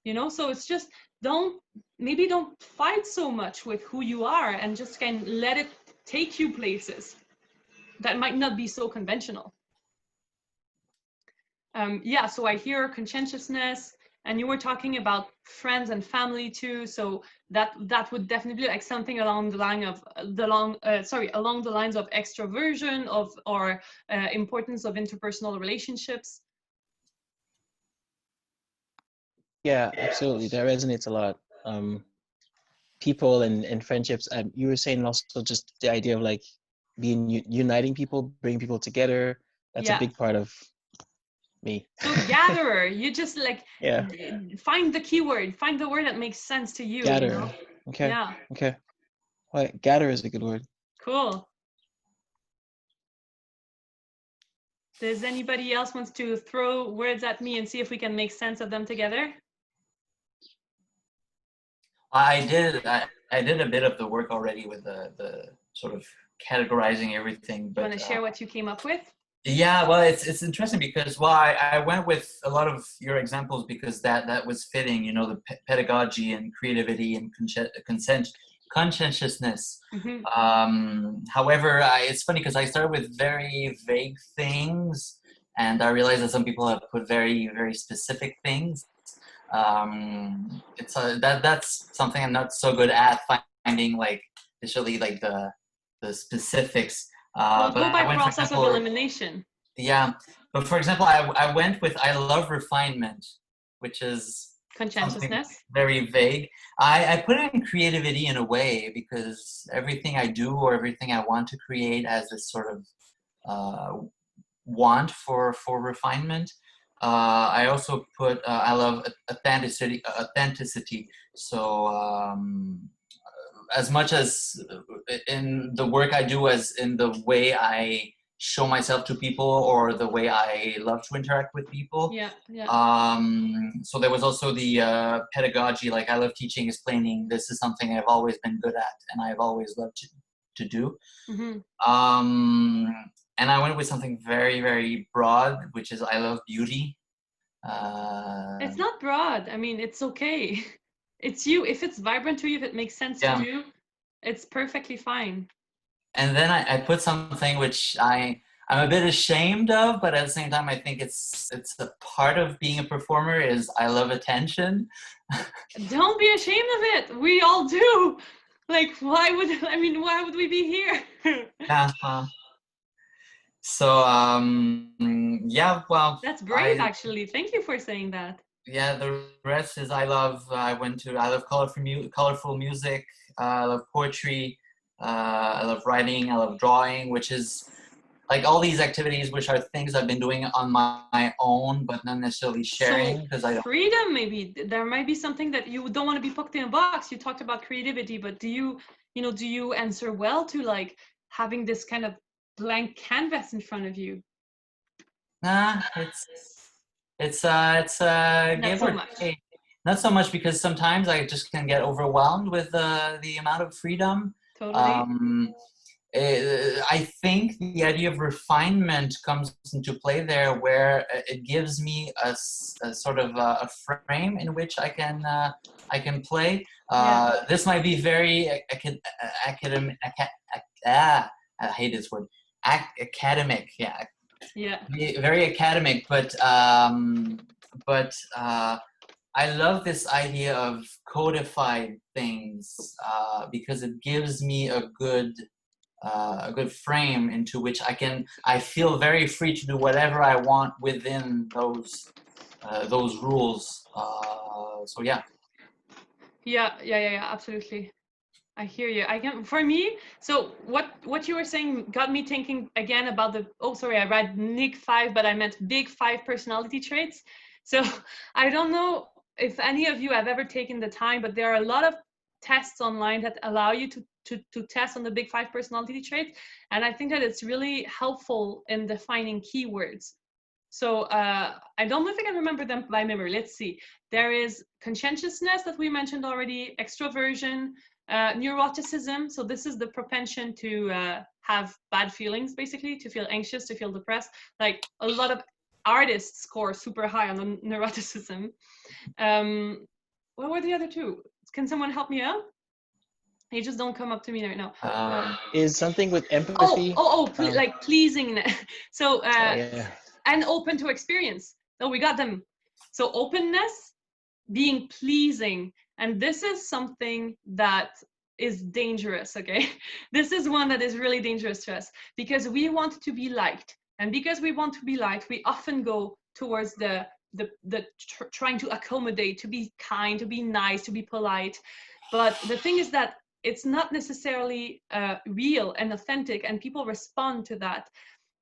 You know, so it's just don't fight so much with who you are and just can let it take you places that might not be so conventional. So I hear conscientiousness, and you were talking about friends and family too. So that would definitely be like something along the line of along the lines of extroversion or importance of interpersonal relationships. Yeah, absolutely. That resonates a lot. People and friendships. You were saying also just the idea of like being uniting people, bringing people together. That's a big part of me. So gatherer, you just like find the keyword, find the word that makes sense to you. Gatherer. You know? Okay. Yeah. Okay. Well, gather is a good word. Cool. Does anybody else wants to throw words at me and see if we can make sense of them together? I did a bit of the work already with the sort of categorizing everything. But you want to share what you came up with? Yeah, well, it's interesting because I went with a lot of your examples because that was fitting. You know, the pedagogy and creativity and conscientiousness. However, it's funny because I started with very vague things, and I realized that some people have put very, very specific things. That's something I'm not so good at finding, like literally like the specifics. Well, But go by I went, process of elimination. Yeah, but for example, I went with I love refinement, which is conscientiousness. Very vague. I put in creativity in a way because everything I do or everything I want to create has this sort of want for refinement. I also put I love authenticity. So as much as in the work I do as in the way I show myself to people or the way I love to interact with people. Yeah, yeah. So there was also the pedagogy, like I love teaching, explaining. This is something I've always been good at and I've always loved to do. Mm-hmm. And I went with something very, very broad, which is I love beauty. It's not broad. I mean, it's okay. It's you. If it's vibrant to you, if it makes sense to you, it's perfectly fine. And then I put something which I'm a bit ashamed of, but at the same time, I think it's a part of being a performer is I love attention. Don't be ashamed of it. We all do. Like, why would we be here? So, yeah, well. That's brave, actually. Thank you for saying that. Yeah, the rest is I love colorful music, I love poetry, I love writing, I love drawing, which is like all these activities which are things I've been doing on my own, but not necessarily sharing because I don't. Freedom, maybe. There might be something that you don't want to be put in a box. You talked about creativity, but do you answer well to like having this kind of blank canvas in front of you? Nah, it's not so much. Not so much because sometimes I just can get overwhelmed with the amount of freedom. Totally. I think the idea of refinement comes into play there, where it gives me a sort of a frame in which I can play. This might be very academic. I hate this word. Academic. Yeah. Very academic, but I love this idea of codified things because it gives me a good frame into which I feel very free to do whatever I want within those rules. So yeah. Yeah, absolutely. I hear you. For me, so what you were saying got me thinking again about I read Nick 5, but I meant big 5 personality traits. So I don't know if any of you have ever taken the time, but there are a lot of tests online that allow you to test on the big 5 personality traits. And I think that it's really helpful in defining keywords. So I don't know if I can remember them by memory. Let's see. There is conscientiousness that we mentioned already, extroversion, neuroticism. So this is the propension to have bad feelings, basically, to feel anxious, to feel depressed. Like a lot of artists score super high on the neuroticism. What were the other two? Can someone help me out? They just don't come up to me right now. Is something with empathy. Like pleasing. So and open to experience. So we got them. So openness, being pleasing, and this is something that is dangerous. Okay, this is one that is really dangerous to us because we want to be liked, and because we want to be liked, we often go towards the trying to accommodate, to be kind, to be nice, to be polite. But the thing is that it's not necessarily real and authentic, and people respond to that.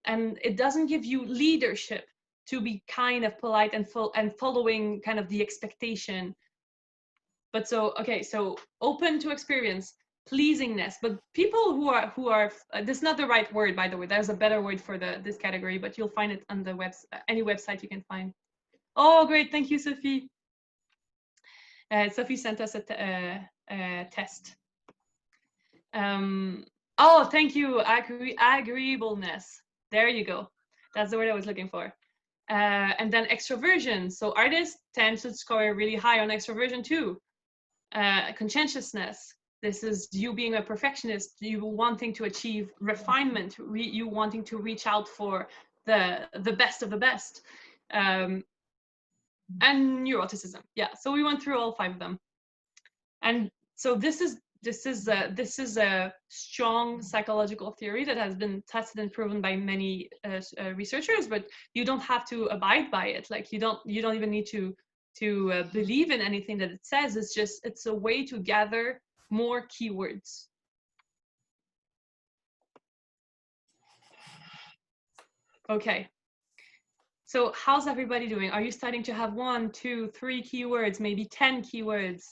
And it doesn't give you leadership to be kind of polite and following kind of the expectation. But so open to experience, pleasingness. But people who are this is not the right word, by the way. There's a better word for this category, but you'll find it on the any website you can find. Oh, great! Thank you, Sophie. Sophie sent us a test. Oh, thank you. Agreeableness. There you go. That's the word I was looking for. And then extroversion. So artists tend to score really high on extroversion too. Conscientiousness. This is you being a perfectionist, you wanting to achieve refinement, you wanting to reach out for the best of the best. And neuroticism. Yeah, so we went through all 5 of them. And so this is a strong psychological theory that has been tested and proven by many researchers, but you don't have to abide by it. Like you don't even need to believe in anything that it says. It's a way to gather more keywords. Okay, So how's everybody doing? Are you starting to have 1, 2, 3 keywords, maybe 10 keywords?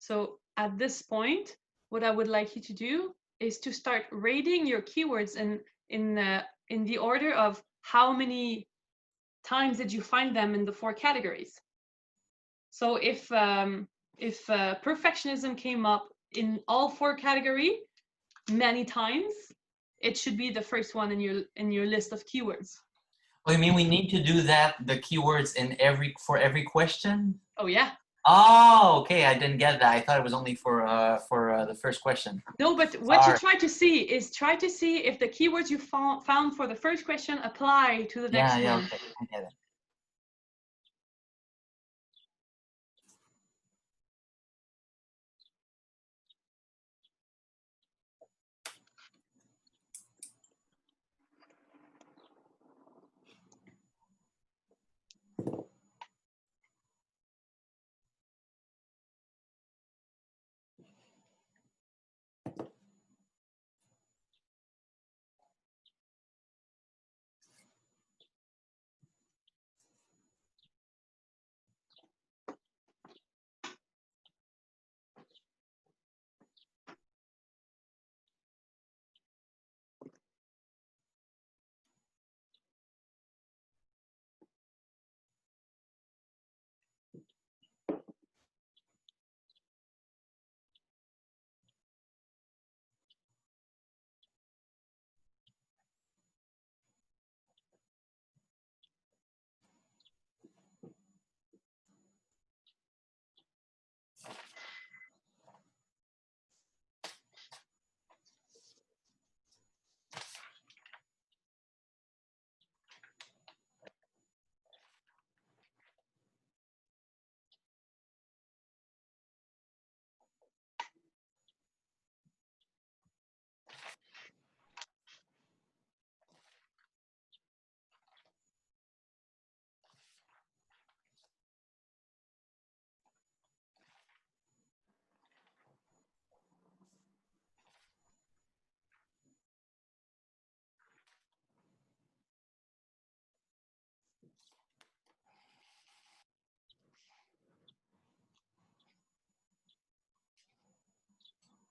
So at this point, what I would like you to do is to start rating your keywords in the order of how many times did you find them in the 4 categories. So if perfectionism came up in all 4 categories many times, it should be the first one in your list of keywords. Oh, you mean we need to do that, the keywords for every question? Oh yeah. Oh, okay. I didn't get that. I thought it was only for the first question. No, but what you try to see is if the keywords you found for the first question apply to the next one. Yeah, okay. I get it.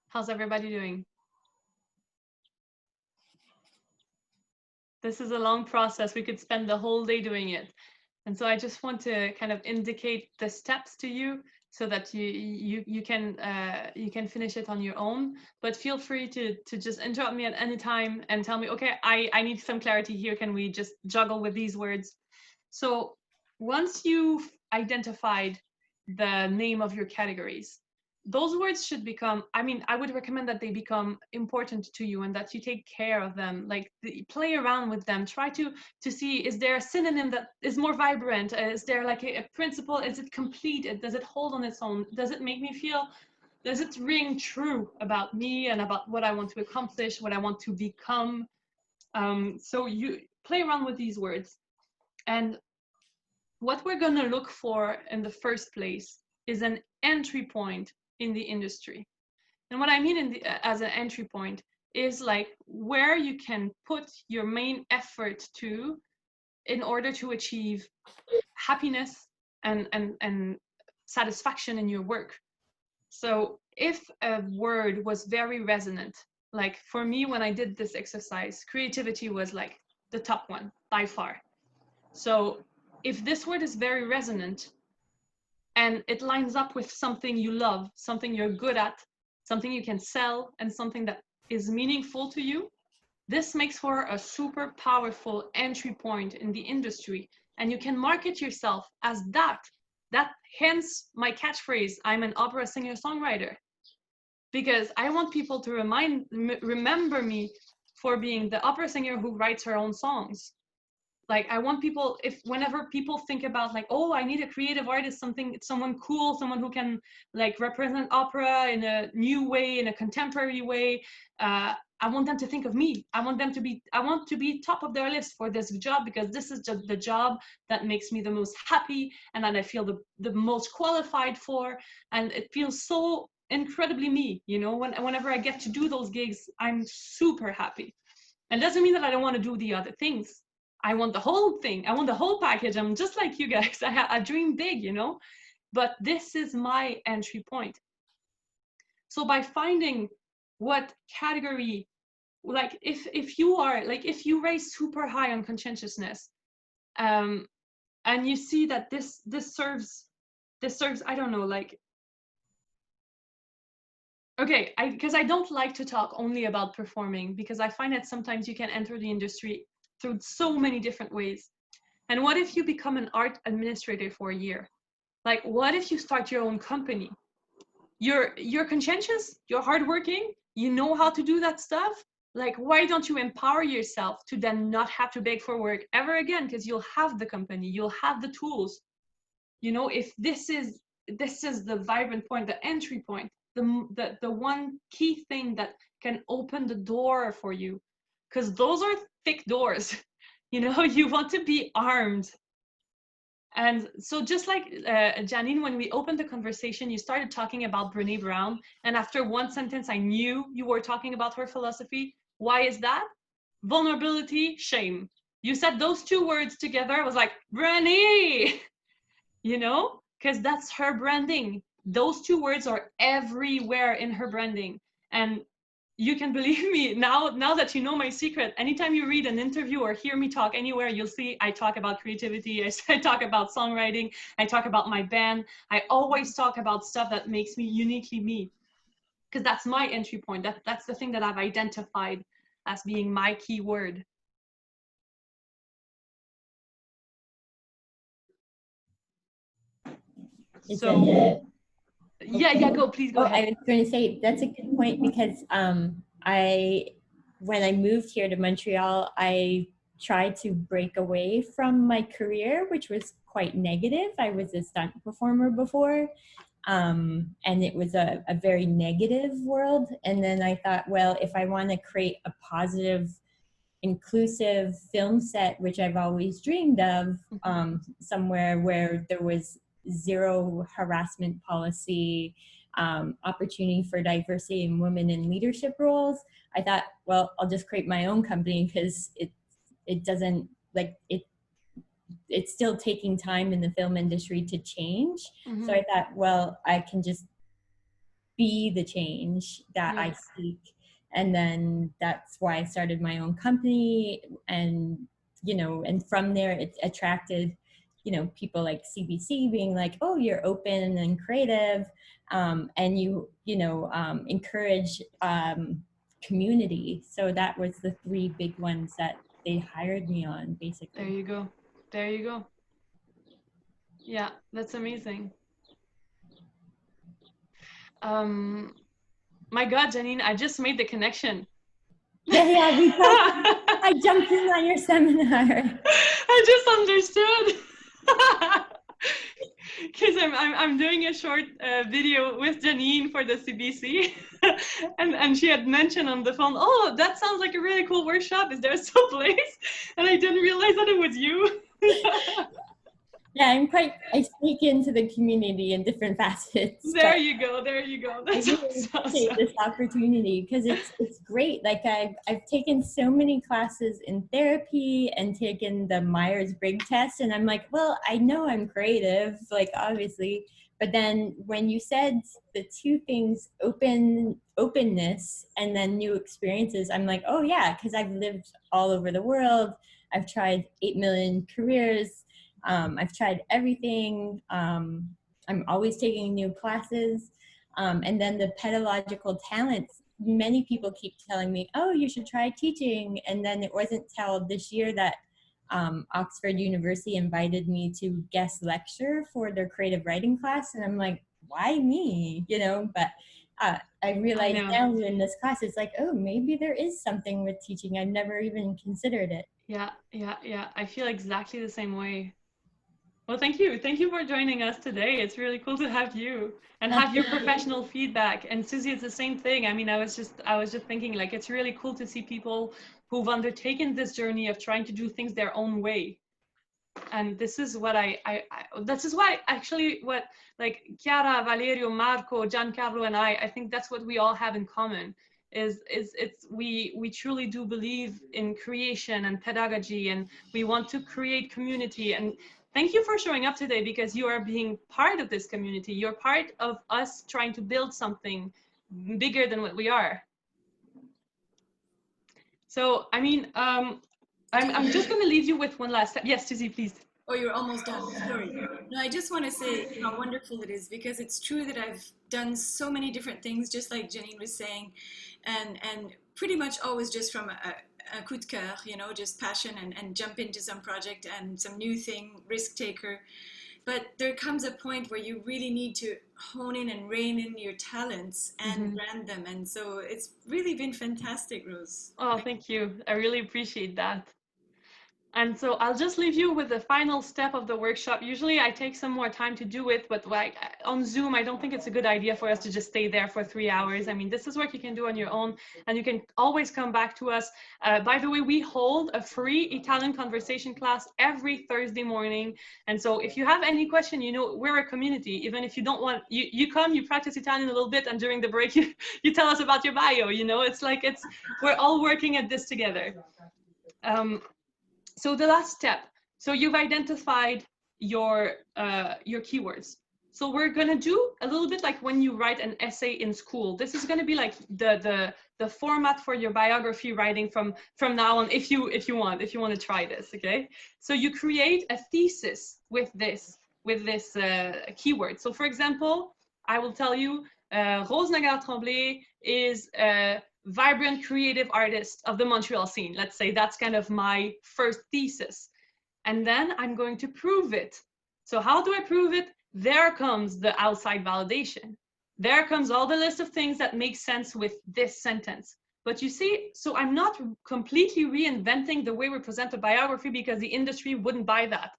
How's everybody doing? This is a long process. We could spend the whole day doing it. And so I just want to kind of indicate the steps to you so that you can finish it on your own. But feel free to just interrupt me at any time and tell me, okay, I need some clarity here. Can we just juggle with these words? So once you've identified the name of your categories, those words should become, I mean, I would recommend that they become important to you and that you take care of them, like play around with them. Try to see, is there a synonym that is more vibrant? Is there like a principle? Is it complete? Does it hold on its own? Does it make me feel, does it ring true about me and about what I want to accomplish, what I want to become? So you play around with these words. And what we're going to look for in the first place is an entry point in the industry. And what I mean as an entry point is like where you can put your main effort to in order to achieve happiness and satisfaction in your work. So if a word was very resonant, like for me when I did this exercise, creativity was like the top one by far. So if this word is very resonant, and it lines up with something you love, something you're good at, something you can sell, and something that is meaningful to you, this makes for a super powerful entry point in the industry. And you can market yourself as that. Hence my catchphrase, I'm an opera singer-songwriter. Because I want people to remember me for being the opera singer who writes her own songs. Like I want people, whenever people think about like, oh, I need a creative artist, someone cool, someone who can like represent opera in a new way, in a contemporary way, I want them to think of me. I want to be top of their list for this job, because this is just the job that makes me the most happy and that I feel the most qualified for. And it feels so incredibly me, you know, whenever I get to do those gigs, I'm super happy. And it doesn't mean that I don't want to do the other things. I want the whole thing. I want the whole package. I'm just like you guys. I dream big, you know, but this is my entry point. So by finding what category, like if you are, like if you raise super high on conscientiousness, and you see that this serves, I don't know, like, okay, because I don't like to talk only about performing, because I find that sometimes you can enter the industry through so many different ways. And what if you become an art administrator for a year? Like, what if you start your own company? You're conscientious, you're hardworking, you know how to do that stuff. Like, why don't you empower yourself to then not have to beg for work ever again? Because you'll have the company, you'll have the tools. You know, if this is the vibrant point, the entry point, the one key thing that can open the door for you, because those are thick doors. You know, you want to be armed. And so just like Janine, when we opened the conversation, you started talking about Brené Brown. And after one sentence, I knew you were talking about her philosophy. Why is that? Vulnerability, shame. You said those two words together. I was like, Brené, you know, because that's her branding. Those two words are everywhere in her branding. And you can believe me, now that you know my secret, anytime you read an interview or hear me talk anywhere, you'll see I talk about creativity, I talk about songwriting, I talk about my band. I always talk about stuff that makes me uniquely me, because that's my entry point. That's the thing that I've identified as being my key word. Go, please go ahead. I was going to say that's a good point, because when I moved here to Montreal, I tried to break away from my career, which was quite negative. I was a stunt performer before, and it was a very negative world. And then I thought, well, if I want to create a positive, inclusive film set, which I've always dreamed of, somewhere where there was zero harassment policy, opportunity for diversity in women in leadership roles, I thought, well, I'll just create my own company, because it doesn't, like, it's still taking time in the film industry to change. So I thought, well, I can just be the change that I seek. And then that's why I started my own company. And, you know, and from there it attracted, you know, people like CBC being like, oh, you're open and creative, and you know, encourage community. So that was the three big ones that they hired me on, basically. There you go. Yeah, that's amazing. My God, Janine, I just made the connection. Yeah, I jumped in on your seminar. I just understood. Because I'm doing a short video with Janine for the CBC, and she had mentioned on the phone, oh, that sounds like a really cool workshop. Is there some place? And I didn't realize that it was you. Yeah, I speak into the community in different facets. There you go. That's I really appreciate this opportunity, because it's great. Like I've taken so many classes in therapy and taken the Myers-Briggs test, and I'm like, well, I know I'm creative, like, obviously. But then when you said the two things, openness and then new experiences, I'm like, oh yeah, because I've lived all over the world. I've tried 8 million careers. I've tried everything. I'm always taking new classes. And then the pedagogical talents, many people keep telling me, oh, you should try teaching. And then it wasn't till this year that Oxford University invited me to guest lecture for their creative writing class. And I'm like, why me? You know, but I realize now in this class, it's like, oh, maybe there is something with teaching. I've never even considered it. Yeah. I feel exactly the same way. Well, thank you. Thank you for joining us today. It's really cool to have you and have your professional feedback. And Susie, it's the same thing. I mean, I was just thinking, like, it's really cool to see people who've undertaken this journey of trying to do things their own way. And this is what this is why actually what, like, Chiara, Valerio, Marco, Giancarlo, and I think that's what we all have in common. We truly do believe in creation and pedagogy, and we want to create community. And thank you for showing up today, because you are being part of this community. You're part of us trying to build something bigger than what we are. So, I mean, I'm just going to leave you with one last step. Yes, Susie, please. Oh, you're almost done. Sorry. No, I just want to say how wonderful it is, because it's true that I've done so many different things, just like Janine was saying, and pretty much always just from a coup de cœur, you know, just passion and jump into some project and some new thing, risk taker. But there comes a point where you really need to hone in and rein in your talents and brand them. And so it's really been fantastic, Rose. Oh, thank you. I really appreciate that. And so I'll just leave you with the final step of the workshop. Usually I take some more time to do it, but like on Zoom, I don't think it's a good idea for us to just stay there for 3 hours. I mean, this is work you can do on your own, and you can always come back to us. By the way, we hold a free Italian conversation class every Thursday morning. And so if you have any question, you know, we're a community. Even if you don't want, you come, you practice Italian a little bit, and during the break, you tell us about your bio, you know, it's like, we're all working at this together. So the last step, so you've identified your keywords. So we're gonna do a little bit like when you write an essay in school. This is gonna be like the format for your biography writing from now on, if you want to try this, okay? So you create a thesis with this keyword. So for example, I will tell you, Rose Naggar Tremblay is a vibrant creative artist of the Montreal scene. Let's say that's kind of my first thesis. And then I'm going to prove it. So how do I prove it? There comes the outside validation. There comes all the list of things that make sense with this sentence. But you see, so I'm not completely reinventing the way we present a biography, because the industry wouldn't buy that.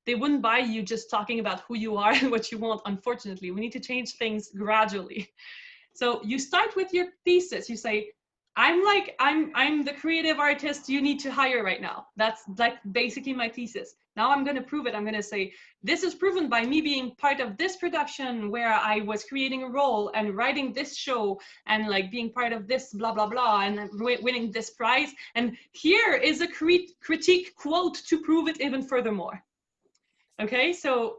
They wouldn't buy you just talking about who you are and what you want, unfortunately. We need to change things gradually. So you start with your thesis. You say, I'm the creative artist you need to hire right now. That's like basically my thesis. Now I'm going to prove it. I'm going to say, this is proven by me being part of this production where I was creating a role and writing this show and like being part of this blah, blah, blah, and winning this prize. And here is a critique quote to prove it even furthermore. Okay, so,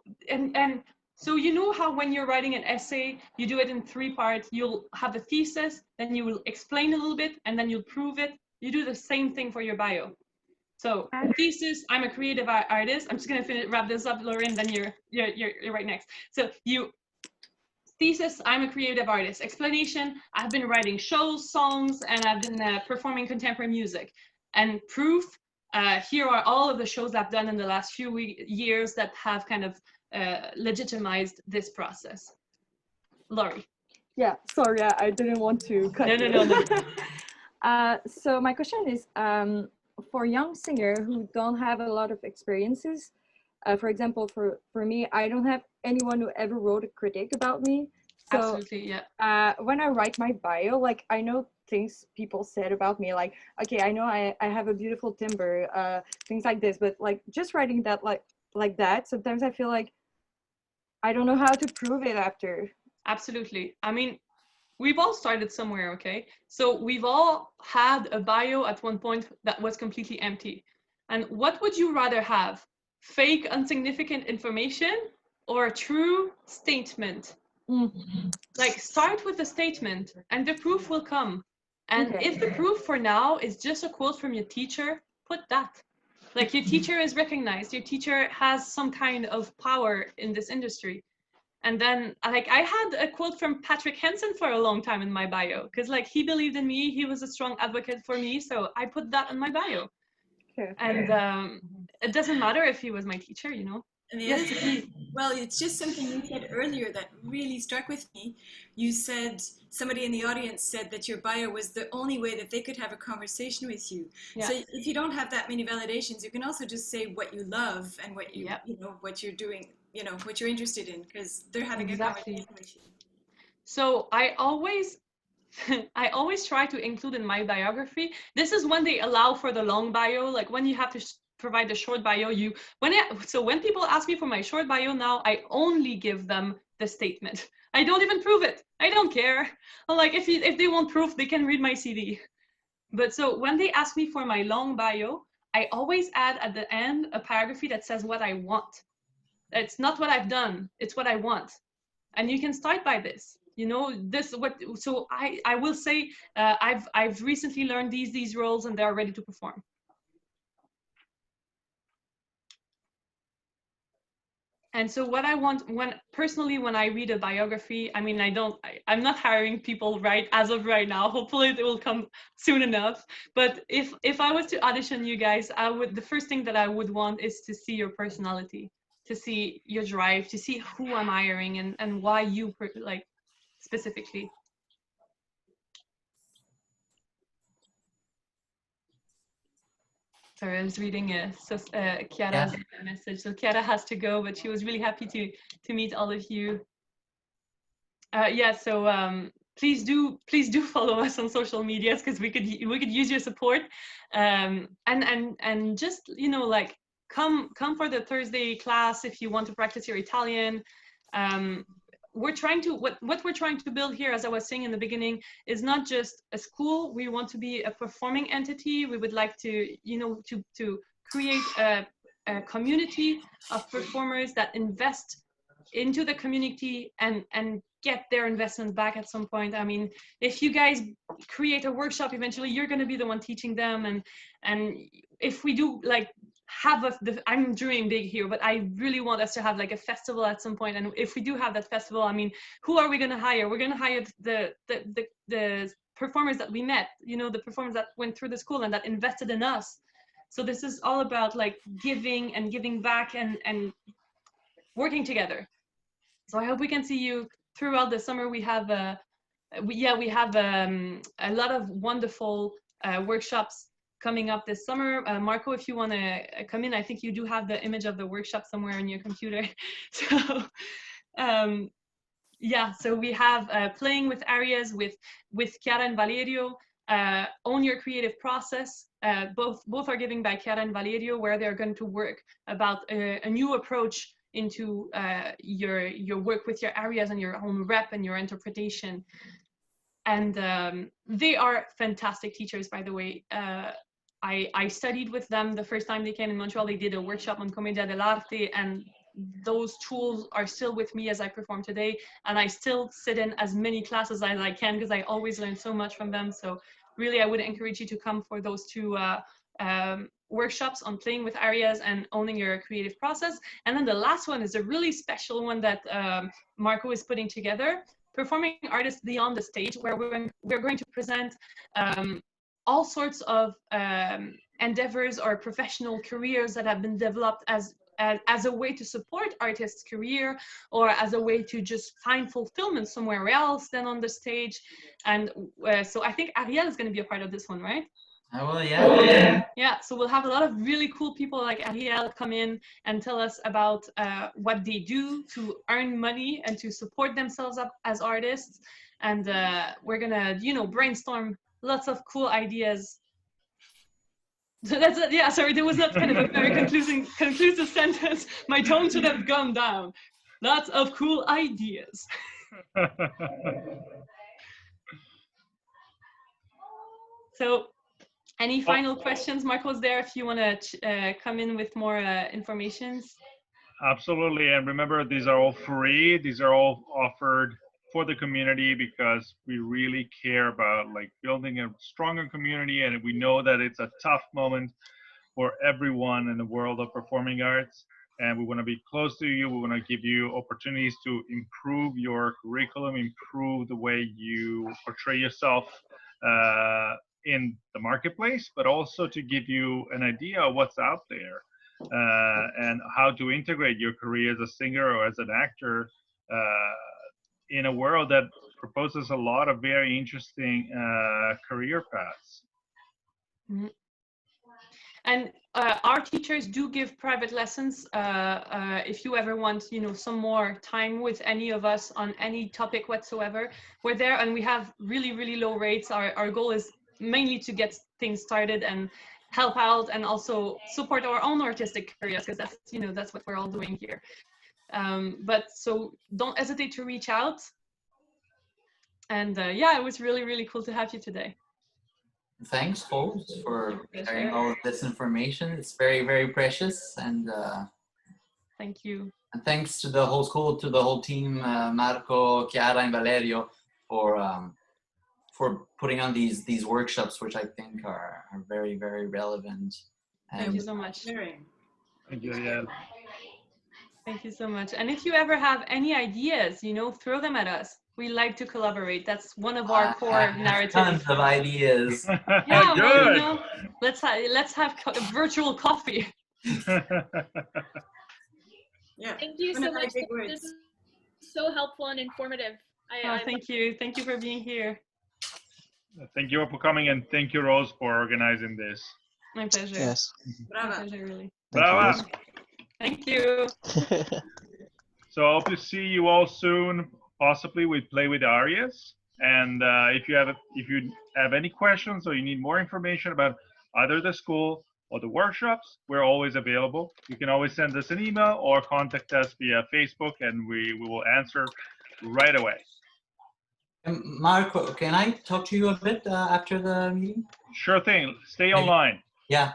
so you know how when you're writing an essay, you do it in 3 parts. You'll have a thesis, then you will explain a little bit, and then you'll prove it. You do the same thing for your bio. So thesis, I'm a creative artist. I'm just gonna wrap this up, Lauren, then you're right next. So thesis, I'm a creative artist. Explanation, I've been writing shows, songs, and I've been performing contemporary music. And proof, here are all of the shows I've done in the last few years that have kind of legitimized this process. Laurie. Yeah, sorry, I didn't want to cut you. No. So my question is, for young singers who don't have a lot of experiences, for example, for me, I don't have anyone who ever wrote a critic about me. So, absolutely, yeah. When I write my bio, like, I know things people said about me, like, okay, I know I have a beautiful timbre, things like this, but like just writing that like that, sometimes I feel like I don't know how to prove it after. Absolutely. I mean, we've all started somewhere, okay? So we've all had a bio at one point that was completely empty. And what would you rather have? Fake, insignificant information or a true statement? Like, start with a statement and the proof will come. And if the proof for now is just a quote from your teacher, put that. Like, your teacher is recognized, your teacher has some kind of power in this industry. And then, like, I had a quote from Patrick Henson for a long time in my bio, because like he believed in me, he was a strong advocate for me, so I put that in my bio. And it doesn't matter if he was my teacher, you know. And the Yes, other thing, well, it's just something you said earlier that really struck with me. You said somebody in the audience said that your bio was the only way that they could have a conversation with you. yeah, So if you don't have that many validations, you can also just say what you love and what you, yep, you know, what you're doing, you know, what you're interested in, because they're having a exactly. conversation with you. So I always I always try to include in my biography. This is when they allow for the long bio, like when you have to provide the short bio. So when people ask me for my short bio now, I only give them the statement. I don't even prove it. I don't care. Like if they want proof, they can read my CV. But so when they ask me for my long bio, I always add at the end a paragraph that says what I want. It's not what I've done, it's what I want. And you can start by this, you know, this what. So I will say I've recently learned these roles and they're ready to perform. And so what I want, when I read a biography, I mean, I'm not hiring people right as of right now. Hopefully it will come soon enough. But if I was to audition you guys, the first thing that I would want is to see your personality, to see your drive, to see who I'm hiring and why you like specifically. Sorry, I was reading Chiara's message. So Chiara has to go, but she was really happy to meet all of you. Yeah, so please do follow us on social medias because we could use your support. And just, you know, like come for the Thursday class if you want to practice your Italian. We're trying to what we're trying to build here, as I was saying in the beginning, is not just a school. We want to be a performing entity. We would like to, you know, to create a community of performers that invest into the community and get their investment back at some point. I mean, if you guys create a workshop, eventually you're going to be the one teaching them, and if we do like I'm dreaming big here, but I really want us to have like a festival at some point. And if we do have that festival, I mean, who are we going to hire? We're going to hire the performers that we met, you know, the performers that went through the school and that invested in us. So this is all about like giving and giving back and working together. So I hope we can see you throughout the summer. We have a lot of wonderful workshops coming up this summer. Marco, if you want to come in, I think you do have the image of the workshop somewhere in your computer. So yeah, so we have playing with areas with Chiara and Valerio. Own your creative process. Both are given by Chiara and Valerio, where they're going to work about a new approach into your work with your areas and your own rep and your interpretation. And they are fantastic teachers, by the way. I studied with them the first time they came in Montreal. They did a workshop on Commedia dell'arte, and those tools are still with me as I perform today. And I still sit in as many classes as I can because I always learn so much from them. So really, I would encourage you to come for those two workshops on playing with areas and owning your creative process. And then the last one is a really special one that Marco is putting together, Performing Artists Beyond the Stage, where we're going to present all sorts of endeavors or professional careers that have been developed as a way to support artists' career, or as a way to just find fulfillment somewhere else than on the stage. And so I think Ariel is going to be a part of this one, right? Oh, well, yeah. Yeah, so we'll have a lot of really cool people like Ariel come in and tell us about what they do to earn money and to support themselves up as artists. And we're gonna, you know, brainstorm lots of cool ideas. So that's it. Yeah, sorry, there was not kind of a very conclusive sentence. My tone should have gone down. Lots of cool ideas. So any final questions? Marco's there if you want to come in with more informations. Absolutely. And remember, these are all free. These are all offered for the community because we really care about like building a stronger community. And we know that it's a tough moment for everyone in the world of performing arts. And we want to be close to you. We want to give you opportunities to improve your curriculum, improve the way you portray yourself in the marketplace, but also to give you an idea of what's out there. and how to integrate your career as a singer or as an actor in a world that proposes a lot of very interesting career paths. Mhm. And our teachers do give private lessons. If you ever want, some more time with any of us on any topic whatsoever, we're there, and we have really, really low rates. Our goal is mainly to get things started and help out, and also support our own artistic careers, because that's what we're all doing here. But so don't hesitate to reach out. And yeah, it was really, really cool to have you today. Thanks, folks, for sharing all of this information. It's very, very precious, and thank you. And thanks to the whole school, to the whole team, Marco, Chiara, and Valerio, for putting on these workshops, which I think are very, very relevant. And Thank you so much. Thank you, yeah. Thank you so much. And if you ever have any ideas, throw them at us. We like to collaborate. That's one of our core narratives. Tons of ideas. Yeah, good. well, let's have virtual coffee. Yeah. Thank you so much. This is so helpful and informative. Thank you. Thank you for being here. Thank you for coming, and thank you, Rose, for organizing this. My pleasure. Yes. My pleasure, really. Brava. Thank you. So I hope to see you all soon. Possibly we play with arias. And if you have any questions or you need more information about either the school or the workshops, we're always available. You can always send us an email or contact us via Facebook, and we will answer right away. Marco, can I talk to you a bit after the meeting? Sure thing. Stay online. Yeah.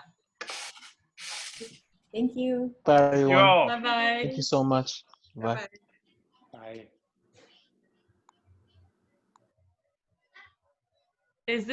Thank you. Bye, everyone. Bye-bye. Thank you so much. Bye. Bye. Is